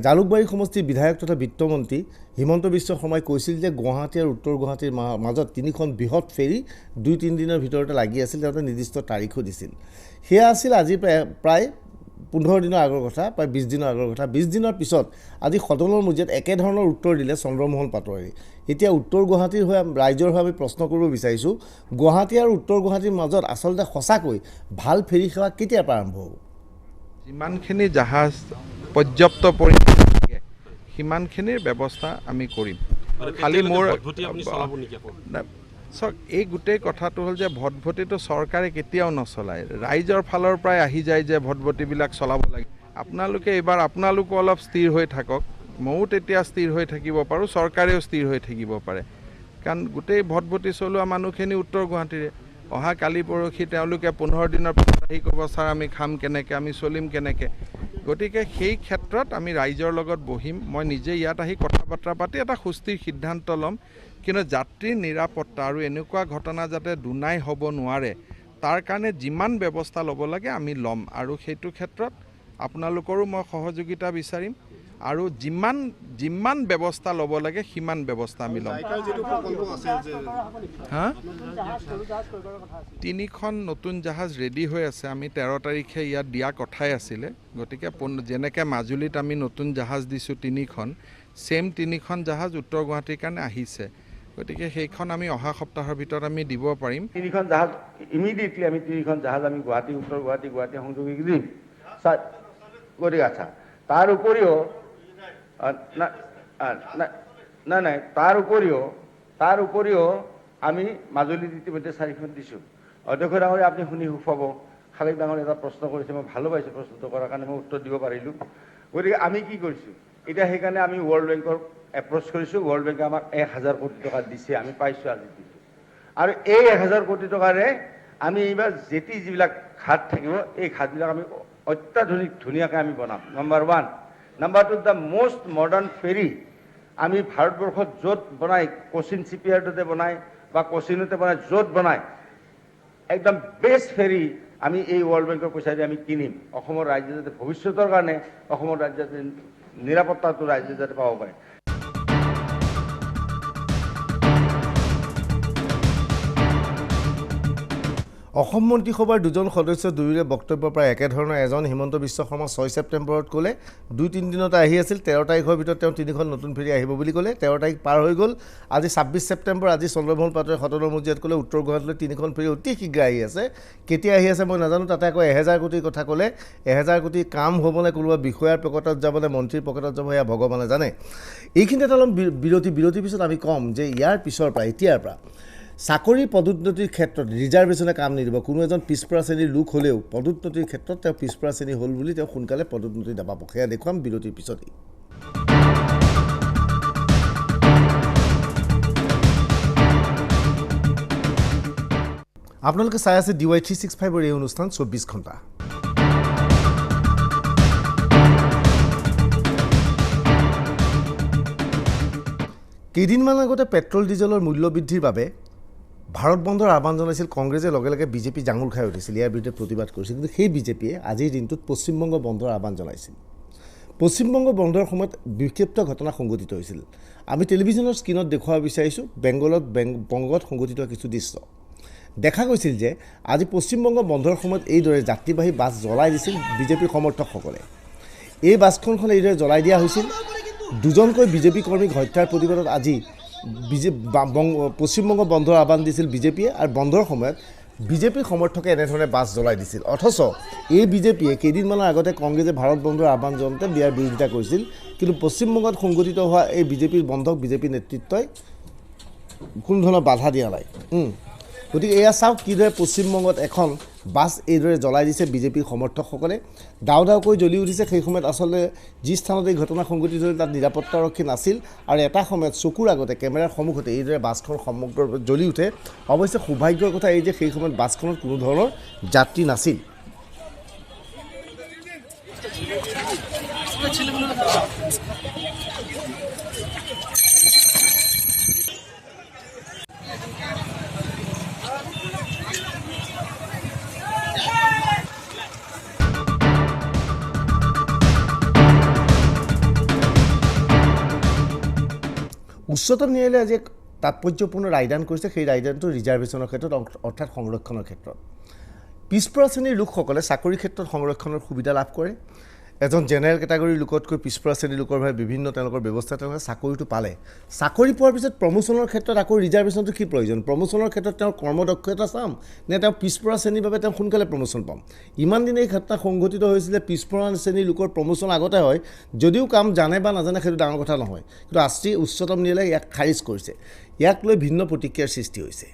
জালুকবাৰী সমষ্টিৰ বিধায়ক তথা বিত্তমন্ত্ৰী হিমন্ত বিশ্ব শৰ্মাই কৈছিল যে গুৱাহাটী আৰু উত্তৰ গুৱাহাটীৰ মাজত 3খন বৃহৎ ফেৰী 2-3 দিনৰ ভিতৰতে লাগি আছিল। তেওঁলোকে নিৰ্দিষ্ট তাৰিখো দিছিল। সেয়া আছিল আজি প্ৰায় 15 দিনৰ আগৰ কথা, প্ৰায় 20 দিনৰ আগৰ কথা। 20 দিনৰ পিছত আজি সদনৰ মজিয়াত একেধৰণৰ উত্তৰ দিলে চন্দ্ৰমোহন পাটোৱাৰী। এতিয়া উত্তৰ গুৱাহাটীৰ হৈ ৰাইজৰ হৈ আমি প্ৰশ্ন কৰিব বিচাৰিছোঁ, গুৱাহাটী আৰু উত্তৰ গুৱাহাটীৰ মাজত আচলতে সঁচাকৈ ভাল ফেৰী সেৱা কেতিয়াৰ পৰা আৰম্ভ হ'ব? যিমানখিনি জাহাজ পৰ্যাপ্ত পৰিমাণে থাকে সিমানখিনিৰ ব্যৱস্থা আমি কৰিম। খালি মোৰ চাওক, এই গোটেই কথাটো হ'ল যে ভটভটিটো চৰকাৰে কেতিয়াও নচলায়। ৰাইজৰ ফালৰ পৰাই আহি যায় যে ভটভটিবিলাক চলাব লাগে। আপোনালোকে এইবাৰ আপোনালোকো অলপ স্থিৰ হৈ থাকক। ময়ো তেতিয়া স্থিৰ হৈ থাকিব পাৰোঁ, চৰকাৰেও স্থিৰ হৈ থাকিব পাৰে। কাৰণ গোটেই ভটভটি চলোৱা মানুহখিনি উত্তৰ গুৱাহাটীৰে। অহা কালি পৰহি তেওঁলোকে 15 দিনৰ পিছত আহি ক'ব, ছাৰ আমি খাম কেনেকৈ, আমি চলিম কেনেকৈ। গতিকে সেই ক্ষেত্ৰত আমি ৰাইজৰ লগত বহিম। মই নিজে ইয়াত আহি কথা বতৰা পাতি এটা সুস্থিৰ সিদ্ধান্ত ল'ম। কিন্তু যাত্ৰীৰ নিৰাপত্তা আৰু এনেকুৱা ঘটনা যাতে দুনাই হ'ব নোৱাৰে তাৰ কাৰণে যিমান ব্যৱস্থা ল'ব লাগে আমি ল'ম। আৰু সেইটো ক্ষেত্ৰত আপোনালোকৰো মই সহযোগিতা বিচাৰিম আৰু যিমান ব্যৱস্থা ল'ব লাগে সিমান ব্যৱস্থা আমি ল'ম। 3খন নতুন জাহাজ ৰেডি হৈ আছে। আমি 13 তাৰিখে ইয়াত দিয়া কথাই আছিলে। গতিকে যেনেকৈ মাজুলীত আমি নতুন জাহাজ দিছোঁ 3খন, ছেম 3খন জাহাজ উত্তৰ গুৱাহাটীৰ কাৰণে আহিছে। গতিকে সেইখন আমি অহা সপ্তাহৰ ভিতৰত আমি দিব পাৰিম। 3খন জাহাজ ইমিডিয়েটলি আমি 3খন জাহাজ আমি গুৱাহাটী উত্তৰ গুৱাহাটী সংযোগী দিম। গতিকে আচ্ছা, তাৰ উপৰিও নাই তাৰ উপৰিও আমি মাজুলীত ইতিমধ্যে 4খন দিছোঁ। অধ্যক্ষ ডাঙৰীয়া, আপুনি শুনি সুখ পাব। খালেক ডাঙৰীয়া এটা প্ৰশ্ন কৰিছে, মই ভালো পাইছোঁ প্ৰশ্নটো কৰাৰ কাৰণে, মই উত্তৰ দিব পাৰিলোঁ। গতিকে আমি কি কৰিছোঁ এতিয়া, সেইকাৰণে আমি ৱৰ্ল্ড বেংকৰ এপ্ৰ'চ কৰিছোঁ। ৱৰ্ল্ড বেংকে আমাক 1000 কোটি টকা দিছে, আমি পাইছোঁ আজি দিছোঁ। আৰু এই 1000 কোটি টকাৰে আমি এইবাৰ যিবিলাক ঘাট থাকিব এই ঘাটবিলাক আমি অত্যাধুনিক ধুনীয়াকৈ আমি বনাম। Number 1। Number 2, the most modern ferry আমি ভাৰতবৰ্ষত য'ত বনাই, কোচিন চিপিয়াৰ্ডতে বনায় বা কোচিনতে বনায়, য'ত বনায় একদম বেষ্ট ফেৰী আমি এই ৱৰ্ল্ড বেংকৰ পইচাৰে আমি কিনিম। অসমৰ ৰাইজে যাতে ভৱিষ্যতৰ কাৰণে অসমৰ ৰাজ্যে যাতে নিৰাপত্তাটো ৰাইজে যাতে পাব পাৰে। অসম মন্ত্ৰীসভাৰ 2জন সদস্য দুয়োৰে বক্তব্য প্ৰায় একেধৰণৰ। এজন হিমন্ত বিশ্ব শৰ্মা 6 ছেপ্টেম্বৰত ক'লে 2-3 দিনতে আহি আছিল। 13 তাৰিখৰ ভিতৰত তেওঁ 3খন নতুন ফেৰী আহিব বুলি ক'লে। 13 তাৰিখ পাৰ হৈ গ'ল। আজি 26 ছেপ্টেম্বৰ। আজি চন্দ্ৰমোহন পাটোৱাৰীয়ে সদনৰ মজিয়াত ক'লে উত্তৰ গুৱাহাটীলৈ 3খন ফেৰী অতি শীঘ্ৰে আহি আছে। কেতিয়া আহি আছে মই নাজানো। তাতে আকৌ 1000 কোটিৰ কথা ক'লে। 1000 কোটি কাম হ'বনে, কোনোবা বিষয়াৰ পকেটত যাবনে, মন্ত্ৰীৰ পকেটত যাব, সেয়া ভগৱানে জানে। এইখিনিতে এটা অলপ বিৰতিৰ পিছত আমি ক'ম যে ইয়াৰ পিছৰ পৰা, এতিয়াৰ পৰা চাকৰি পদোন্নতিৰ ক্ষেত্ৰত ৰিজাৰ্ভেশ্যনে কাম নিদিব। কোনো এজন পিছপৰা শ্ৰেণীৰ লোক হ'লেও পদোন্নতিৰ ক্ষেত্ৰত তেওঁ পিছপৰা শ্ৰেণী হ'ল বুলি তেওঁ সোনকালে পদোন্নতি নাপাব। সেয়া দেখুৱাম বিৰতিৰ পিছতেই। আপোনালোকে চাই আছে DY365ৰ এই অনুষ্ঠান 24 ঘণ্টা। কেইদিনমান আগতে পেট্ৰল ডিজেলৰ মূল্য বৃদ্ধিৰ বাবে ভাৰত বন্ধৰ আহ্বান জনাইছিল কংগ্ৰেছে, লগে লগে বিজেপি জাঙুল খাই উঠিছিল, ইয়াৰ বিৰুদ্ধে প্ৰতিবাদ কৰিছিল। কিন্তু সেই বিজেপিয়ে আজিৰ দিনটোত পশ্চিমবংগ বন্ধৰ আহ্বান জনাইছিল। পশ্চিমবংগ বন্ধৰ সময়ত বিক্ষিপ্ত ঘটনা সংঘটিত হৈছিল। আমি টেলিভিছনৰ স্ক্ৰীণত দেখুৱাব বিচাৰিছোঁ বংগত সংঘটিত কিছু দৃশ্য। দেখা গৈছিল যে আজি পশ্চিমবংগ বন্ধৰ সময়ত এইদৰে যাত্ৰীবাহী বাছ জ্বলাই দিছিল বিজেপিৰ সমৰ্থকসকলে। এই বাছখন এইদৰে জ্বলাই দিয়া হৈছিল। দুজনকৈ বিজেপি কৰ্মীক হত্যাৰ প্ৰতিবাদত আজি পশ্চিমবংগ বন্ধৰ আহ্বান দিছিল বিজেপিয়ে, আৰু বন্ধৰ সময়ত বিজেপিৰ সমৰ্থকে এনেধৰণে বাছ জ্বলাই দিছিল। অথচ এই বিজেপিয়ে কেইদিনমানৰ আগতে কংগ্ৰেছে ভাৰত বন্ধৰ আহ্বান জনাওঁতে ইয়াৰ বিৰোধিতা কৰিছিল। কিন্তু পশ্চিমবংগত সংঘটিত হোৱা এই বিজেপিৰ বন্ধক বিজেপি নেতৃত্বই কোনো ধৰণৰ বাধা দিয়া নাই। গতিকে এয়া চাওক কিদৰে পশ্চিমবংগত এখন বাছ এইদৰে জ্বলাই দিছে বিজেপিৰ সমৰ্থকসকলে। ডাও ডাওকৈ জ্বলি উঠিছে। সেই সময়ত আচলতে যি স্থানত এই ঘটনা সংঘটিত হৈছিল তাত নিৰাপত্তাৰক্ষী নাছিল, আৰু এটা সময়ত চকুৰ আগতে কেমেৰাৰ সন্মুখতে এইদৰে বাছখন সমগ্ৰ জ্বলি উঠে। অৱশ্যে সৌভাগ্যৰ কথা এই যে সেই সময়ত বাছখনত কোনো ধৰণৰ যাত্ৰী নাছিল। উচ্চতম ন্যায়ালয়ে আজি এক তাৎপৰ্যপূৰ্ণ ৰায়দান কৰিছে। সেই ৰায়দানটো ৰিজাৰ্ভেশ্যনৰ ক্ষেত্ৰত, অৰ্থাৎ সংৰক্ষণৰ ক্ষেত্ৰত। পিছপৰা শ্ৰেণীৰ লোকসকলে চাকৰিৰ ক্ষেত্ৰত সংৰক্ষণৰ সুবিধা লাভ কৰে। এজন জেনেৰেল কেটাগৰীৰ লোকতকৈ পিছপৰা শ্ৰেণীৰ লোকৰ বাবে বিভিন্ন তেওঁলোকৰ ব্যৱস্থা, তেওঁলোকে চাকৰিটো পালে। চাকৰি পোৱাৰ পিছত প্ৰমোশ্যনৰ ক্ষেত্ৰত আকৌ ৰিজাৰ্ভেশ্যনটো কি প্ৰয়োজন? প্ৰমোশ্যনৰ ক্ষেত্ৰত তেওঁৰ কৰ্মদক্ষতা চাম নে তেওঁ পিছপৰা শ্ৰেণীৰ বাবে তেওঁ সোনকালে প্ৰমোশ্যন পাম? ইমান দিনে এই ঘটনা সংঘটিত হৈছিলে পিছপৰা শ্ৰেণীৰ লোকৰ প্ৰমোশ্যন আগতে হয়, যদিও কাম জানে বা নাজানে সেইটো ডাঙৰ কথা নহয়। কিন্তু আজি উচ্চতম ন্যায়ালয়ে ইয়াক খাৰিজ কৰিছে। ইয়াক লৈ ভিন্ন প্ৰতিক্ৰিয়াৰ সৃষ্টি হৈছে।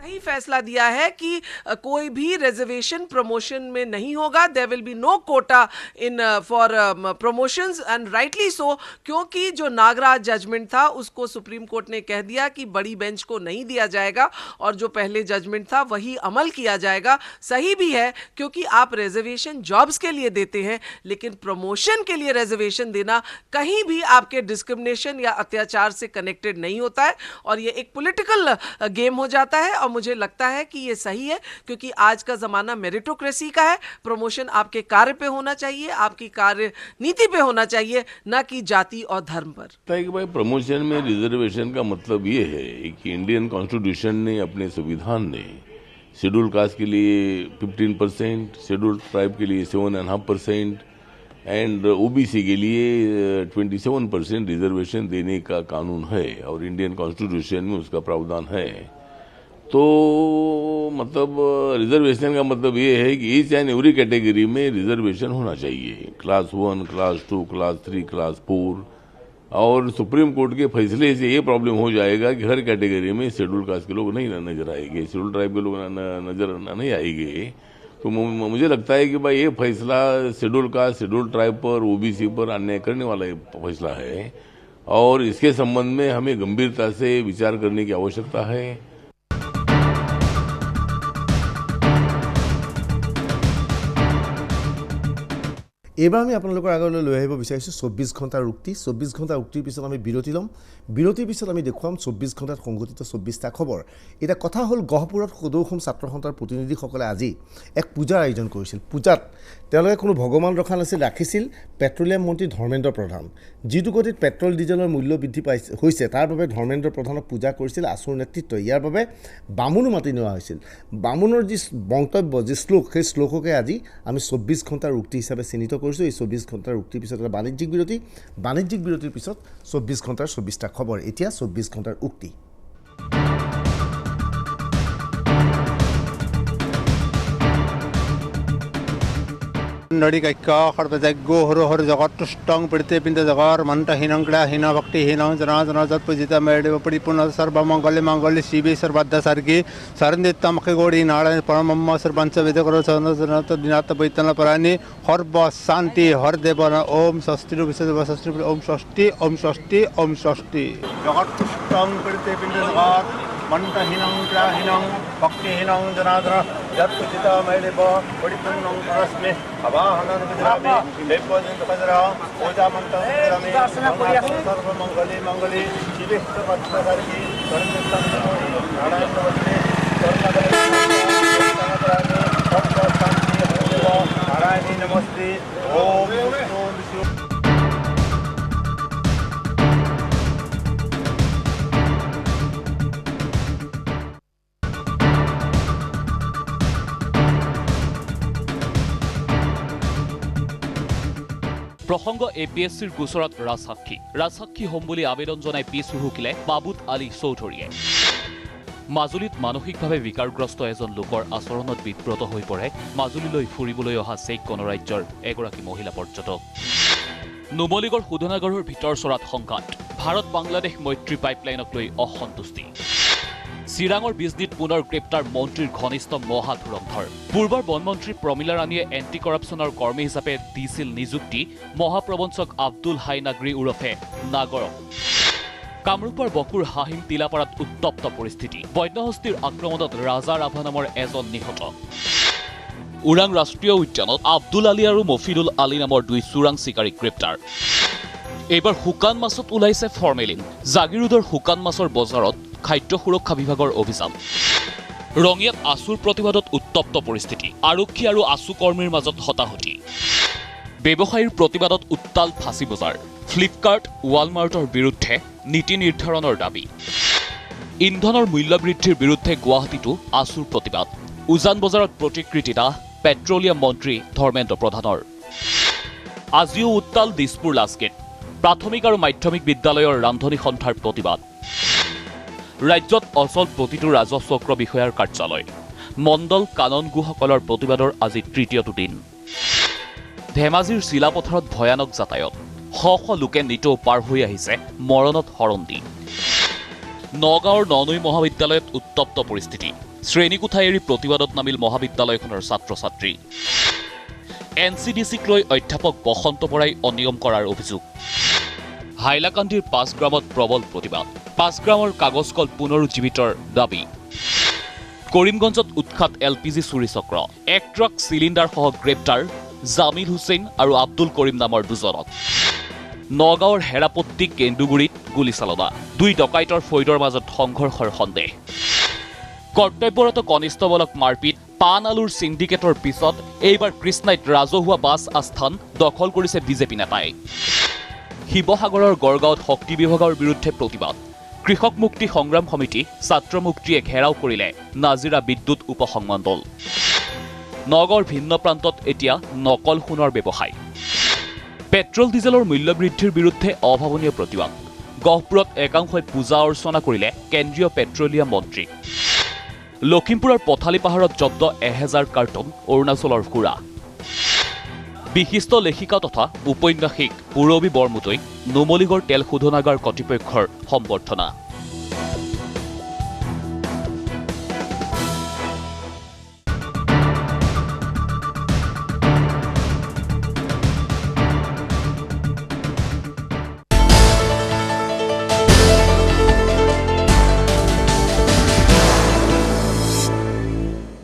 सही फैसला दिया है कि कोई भी रिजर्वेशन प्रमोशन में नहीं होगा। There will be no quota in for promotions, and rightly so, क्योंकि जो नागराज जजमेंट था उसको सुप्रीम कोर्ट ने कह दिया कि बड़ी बेंच को नहीं दिया जाएगा, और जो पहले जजमेंट था वही अमल किया जाएगा। सही भी है, क्योंकि आप रिजर्वेशन जॉब्स के लिए देते हैं, लेकिन प्रमोशन के लिए रिजर्वेशन देना कहीं भी आपके डिस्क्रिमिनेशन या अत्याचार से कनेक्टेड नहीं होता है, और ये एक पॉलिटिकल गेम हो जाता है। और मुझे लगता है कि ये सही है, क्योंकि आज का ज़माना मेरिटोक्रेसी का है। प्रमोशन आपके कार्य पे होना चाहिए, आपकी कार्य नीति पे होना चाहिए, ना कि जाति और धर्म पर। कि भाई प्रमोशन में रिजर्वेशन का मतलब ये है कि इंडियन कॉन्स्टिट्यूशन ने, अपने संविधान ने शेड्यूल कास्ट के लिए 15%, शेड्यूल ट्राइब के लिए 7.5% एंड ओबीसी के लिए 27% रिजर्वेशन देने का कानून है, और इंडियन कॉन्स्टिट्यूशन में उसका प्रावधान है। तो मतलब रिजर्वेशन का मतलब ये है कि ईच एंड एवरी कैटेगरी में रिजर्वेशन होना चाहिए, क्लास 1, क्लास 2, क्लास 3, क्लास 4। और सुप्रीम कोर्ट के फैसले से ये प्रॉब्लम हो जाएगा कि हर कैटेगरी में शेड्यूल कास्ट के लोग नहीं नजर आएंगे, शेड्यूल ट्राइब के लोग नजर नहीं आएंगे। तो मुझे लगता है कि भाई ये फैसला शेड्यूल कास्ट, शेड्यूल ट्राइब पर, ओबीसी पर अन्याय करने वाला फैसला है, और इसके संबंध में हमें गंभीरता से विचार करने की आवश्यकता है। এইবাৰ আমি আপোনালোকৰ আগলৈ লৈ আহিব বিচাৰিছোঁ 24 ঘণ্টাৰ উক্তি। 24 ঘণ্টাৰ উক্তিৰ পিছত আমি বিৰতি ল'ম। বিৰতিৰ পিছত আমি দেখুৱাম 24 ঘণ্টাত সংঘটিত 24টা খবৰ। এতিয়া কথা হ'ল, গহপুৰত সদৌ অসম ছাত্ৰ সন্থাৰ প্ৰতিনিধিসকলে আজি এক পূজাৰ আয়োজন কৰিছিল। পূজাত তেওঁলোকে কোনো ভগৱান ৰখা নাছিল, ৰাখিছিল পেট্ৰলিয়াম মন্ত্ৰী ধৰ্মেন্দ্ৰ প্ৰধান। যিটো গতিত পেট্ৰল ডিজেলৰ মূল্য বৃদ্ধি হৈছে, তাৰ বাবে ধৰ্মেন্দ্ৰ প্ৰধানক পূজা কৰিছিল আছুৰ নেতৃত্বই। ইয়াৰ বাবে বামুণো মাতি নিয়া হৈছিল। বামুণৰ যি মন্তব্য, যি শ্লোক, সেই শ্লোককে আজি আমি 24 ঘণ্টাৰ উক্তি হিচাপে চিহ্নিত কৰিছোঁ। এই 24 ঘণ্টাৰ উক্তিৰ পিছত এটা বাণিজ্যিক বিৰতিৰ পিছত 24 ঘণ্টাৰ 24টা খবৰ। এতিয়া 24 ঘণ্টাৰ উক্তি। নড়ি কাক্য সৰ্বযজ্ঞ হৰ হৰ জগত তুষ্টং পীড়িতে পিণ্ড জগৰ মন্ত্ৰ হীনং ক্ৰীড়া হীন ভক্তি হীনং জনাজনজত পূজিত মেড়িব পৰিপূৰ্ণ সৰ্বমঙ্গলে মঙ্গলে শিৱে সৰ্বাদ্য সাৰ্গী সৰন্দিতম গৌৰী নাৰায়ণ পৰমম্ম সৰ্বাঞ্চ বেদ কৰো চন্দ্ৰনাথ দিনাথ বৈতন পৰাণী সৰ্ব শান্তি হৰ দেৱ ওম ষষ্ঠীৰ বিশেষ ষষ্ঠী ওম ষষ্ঠী ওম ষষ্ঠী ওম ষষ্ঠী জগত তুষ্টং পীড়িতে পিণ্ড জগত मन्त्रहीनं क्रियाहीनं भक्तिहीनं जनार्दन यत्पूजितमैदेव परिपूर्णं तस्मै अवाहनं विद्रामि देवोजन्तपदरा पूजामन्त्रं विद्रामि सर्वमङ्गले मङ्गले शिवे सर्वत्वसारिणि सर्वमित्तं नारायण नमस्ते नारायणी नमस्ते ओम प्रसंग APSCৰ গোচৰত ৰাজসাক্ষী হ'ম বুলি আবেদন জনাই পি সুহুকিলে মাবুদ আলী চৌধুৰীয়ে মাজুলীত মানসিকভাৱে বিকাৰগ্ৰস্ত এজন লোকৰ আচৰণত বিব্ৰত হৈ পৰে মাজুলীলৈ ফুৰিবলৈ অহা চেক গণৰাজ্যৰ এগৰাকী মহিলা পৰ্যটক নুমলীগড় শোধনাগাৰৰ ভিতৰ চৰাত সংঘাত ভাৰত বাংলাদেশ মৈত্ৰী পাইপলাইনক লৈ অসন্তুষ্টি চিৰাঙৰ বিজনীত পুনৰ গ্ৰেপ্তাৰ মন্ত্ৰীৰ ঘনিষ্ঠ মহাধুৰন্ধৰ পূৰ্বৰ বনমন্ত্ৰী প্ৰমীলা ৰাণীয়ে এণ্টি কৰাপশ্যনৰ কৰ্মী হিচাপে দিছিল নিযুক্তি মহাপ্ৰবঞ্চক আব্দুল হাই নাগৰী ওৰফে নাগৰক কামৰূপৰ বকুৰ হাহিম তিলাপাৰাত উত্তপ্ত পৰিস্থিতি বন্যহস্তীৰ আক্ৰমণত ৰাজা ৰাভা নামৰ এজন নিহত ওৰাং ৰাষ্ট্ৰীয় উদ্যানত আব্দুল আলী আৰু মফিদুল আলী নামৰ দুই চোৰাং চিকাৰী গ্ৰেপ্তাৰ এইবাৰ শুকান মাছত ওলাইছে ফৰ্মেলিন জাগিৰোডৰ শুকান মাছৰ বজাৰত খাদ্য সুৰক্ষা বিভাগৰ অভিযান ৰঙিয়াত আছুৰ প্ৰতিবাদত উত্তপ্ত পৰিস্থিতি আৰক্ষী আৰু আছু কৰ্মীৰ মাজত হতাহতি ব্যৱসায়ীৰ প্ৰতিবাদত উত্তাল ফাঁচী বজাৰ ফ্লিপকাৰ্ট ৱালমাৰ্টৰ বিৰুদ্ধে নীতি নিৰ্ধাৰণৰ দাবী ইন্ধনৰ মূল্য বৃদ্ধিৰ বিৰুদ্ধে গুৱাহাটীতো আছুৰ প্ৰতিবাদ উজান বজাৰত প্ৰতিকৃতি দাহ পেট্ৰলিয়াম মন্ত্ৰী ধৰ্মেন্দ্ৰ প্ৰধানৰ আজিও উত্তাল দিছপুৰ লাষ্টগেট প্ৰাথমিক আৰু মাধ্যমিক বিদ্যালয়ৰ ৰান্ধনী সন্থাৰ প্ৰতিবাদ ৰাজ্যত অচল প্ৰতিটো ৰাজহ চক্ৰ বিষয়াৰ কাৰ্যালয় মণ্ডল কাননগুসকলৰ প্ৰতিবাদৰ আজি তৃতীয়টো দিন ধেমাজিৰ চিলাপথাৰত ভয়ানক যাতায়ত শ লোকে নিতৌ পাৰ হৈ আহিছে মৰণত শৰণ দি নগাঁৱৰ ননৈ মহাবিদ্যালয়ত উত্তপ্ত পৰিস্থিতি শ্ৰেণীকোঠা এৰি প্ৰতিবাদত নামিল মহাবিদ্যালয়খনৰ ছাত্ৰ ছাত্ৰী NCDCক লৈ অধ্যাপক বসন্ত বৰাই অনিয়ম কৰাৰ অভিযোগ হাইলাকান্দিৰ ৫ গ্ৰামত প্ৰবল প্ৰতিবাদ ৫ গ্ৰামৰ কাগজ কল পুনৰুজ্জীৱিতৰ দাবী কৰিমগঞ্জত উৎখাত LPG চুৰি চক্ৰ এক ট্ৰাক চিলিণ্ডাৰ সহ গ্ৰেপ্তাৰ জামিল হুছেইন আৰু আব্দুল কৰিম নামৰ দুজনক নগাঁৱৰ হেৰাপট্টি কেন্দুগুৰিত গুলীচালনা দুই ডকাইতৰ ফৈদৰ মাজত সংঘৰ্ষৰ সন্দেহ কৰ্তব্যৰত কনিষ্টবলক মাৰপিট পান আলুৰ সিন্ডিকেটৰ পিছত এইবাৰ কৃষ্ণাইত ৰাজহুৱা বাছ আস্থান দখল কৰিছে বিজেপি নেতাই শিৱসাগৰৰ গড়গাঁৱত শক্তি বিভাগৰ বিৰুদ্ধে প্ৰতিবাদ কৃষক মুক্তি সংগ্ৰাম সমিতি ছাত্ৰ মুক্তিয়ে ঘেৰাও কৰিলে নাজিৰা বিদ্যুৎ উপসংমণ্ডল নগৰ ভিন্ন প্ৰান্তত এতিয়া নকল সোণৰ ব্যৱসায় পেট্ৰল ডিজেলৰ মূল্য বৃদ্ধিৰ বিৰুদ্ধে অভাৱনীয় প্ৰতিবাদ গহপুৰত একাংশই পূজা অৰ্চনা কৰিলে কেন্দ্ৰীয় পেট্ৰলিয়াম মন্ত্ৰী লখিমপুৰৰ পথালি পাহাৰত জব্দ 1000 কাৰ্টন অৰুণাচলৰ সুৰা বিশিষ্ট লেখিকা তথা উপন্যাসিক পূৰবী বৰমুদৈ নুমলীগড় তেল শোধনাগাৰ কৰ্তৃপক্ষৰ সম্বৰ্ধনা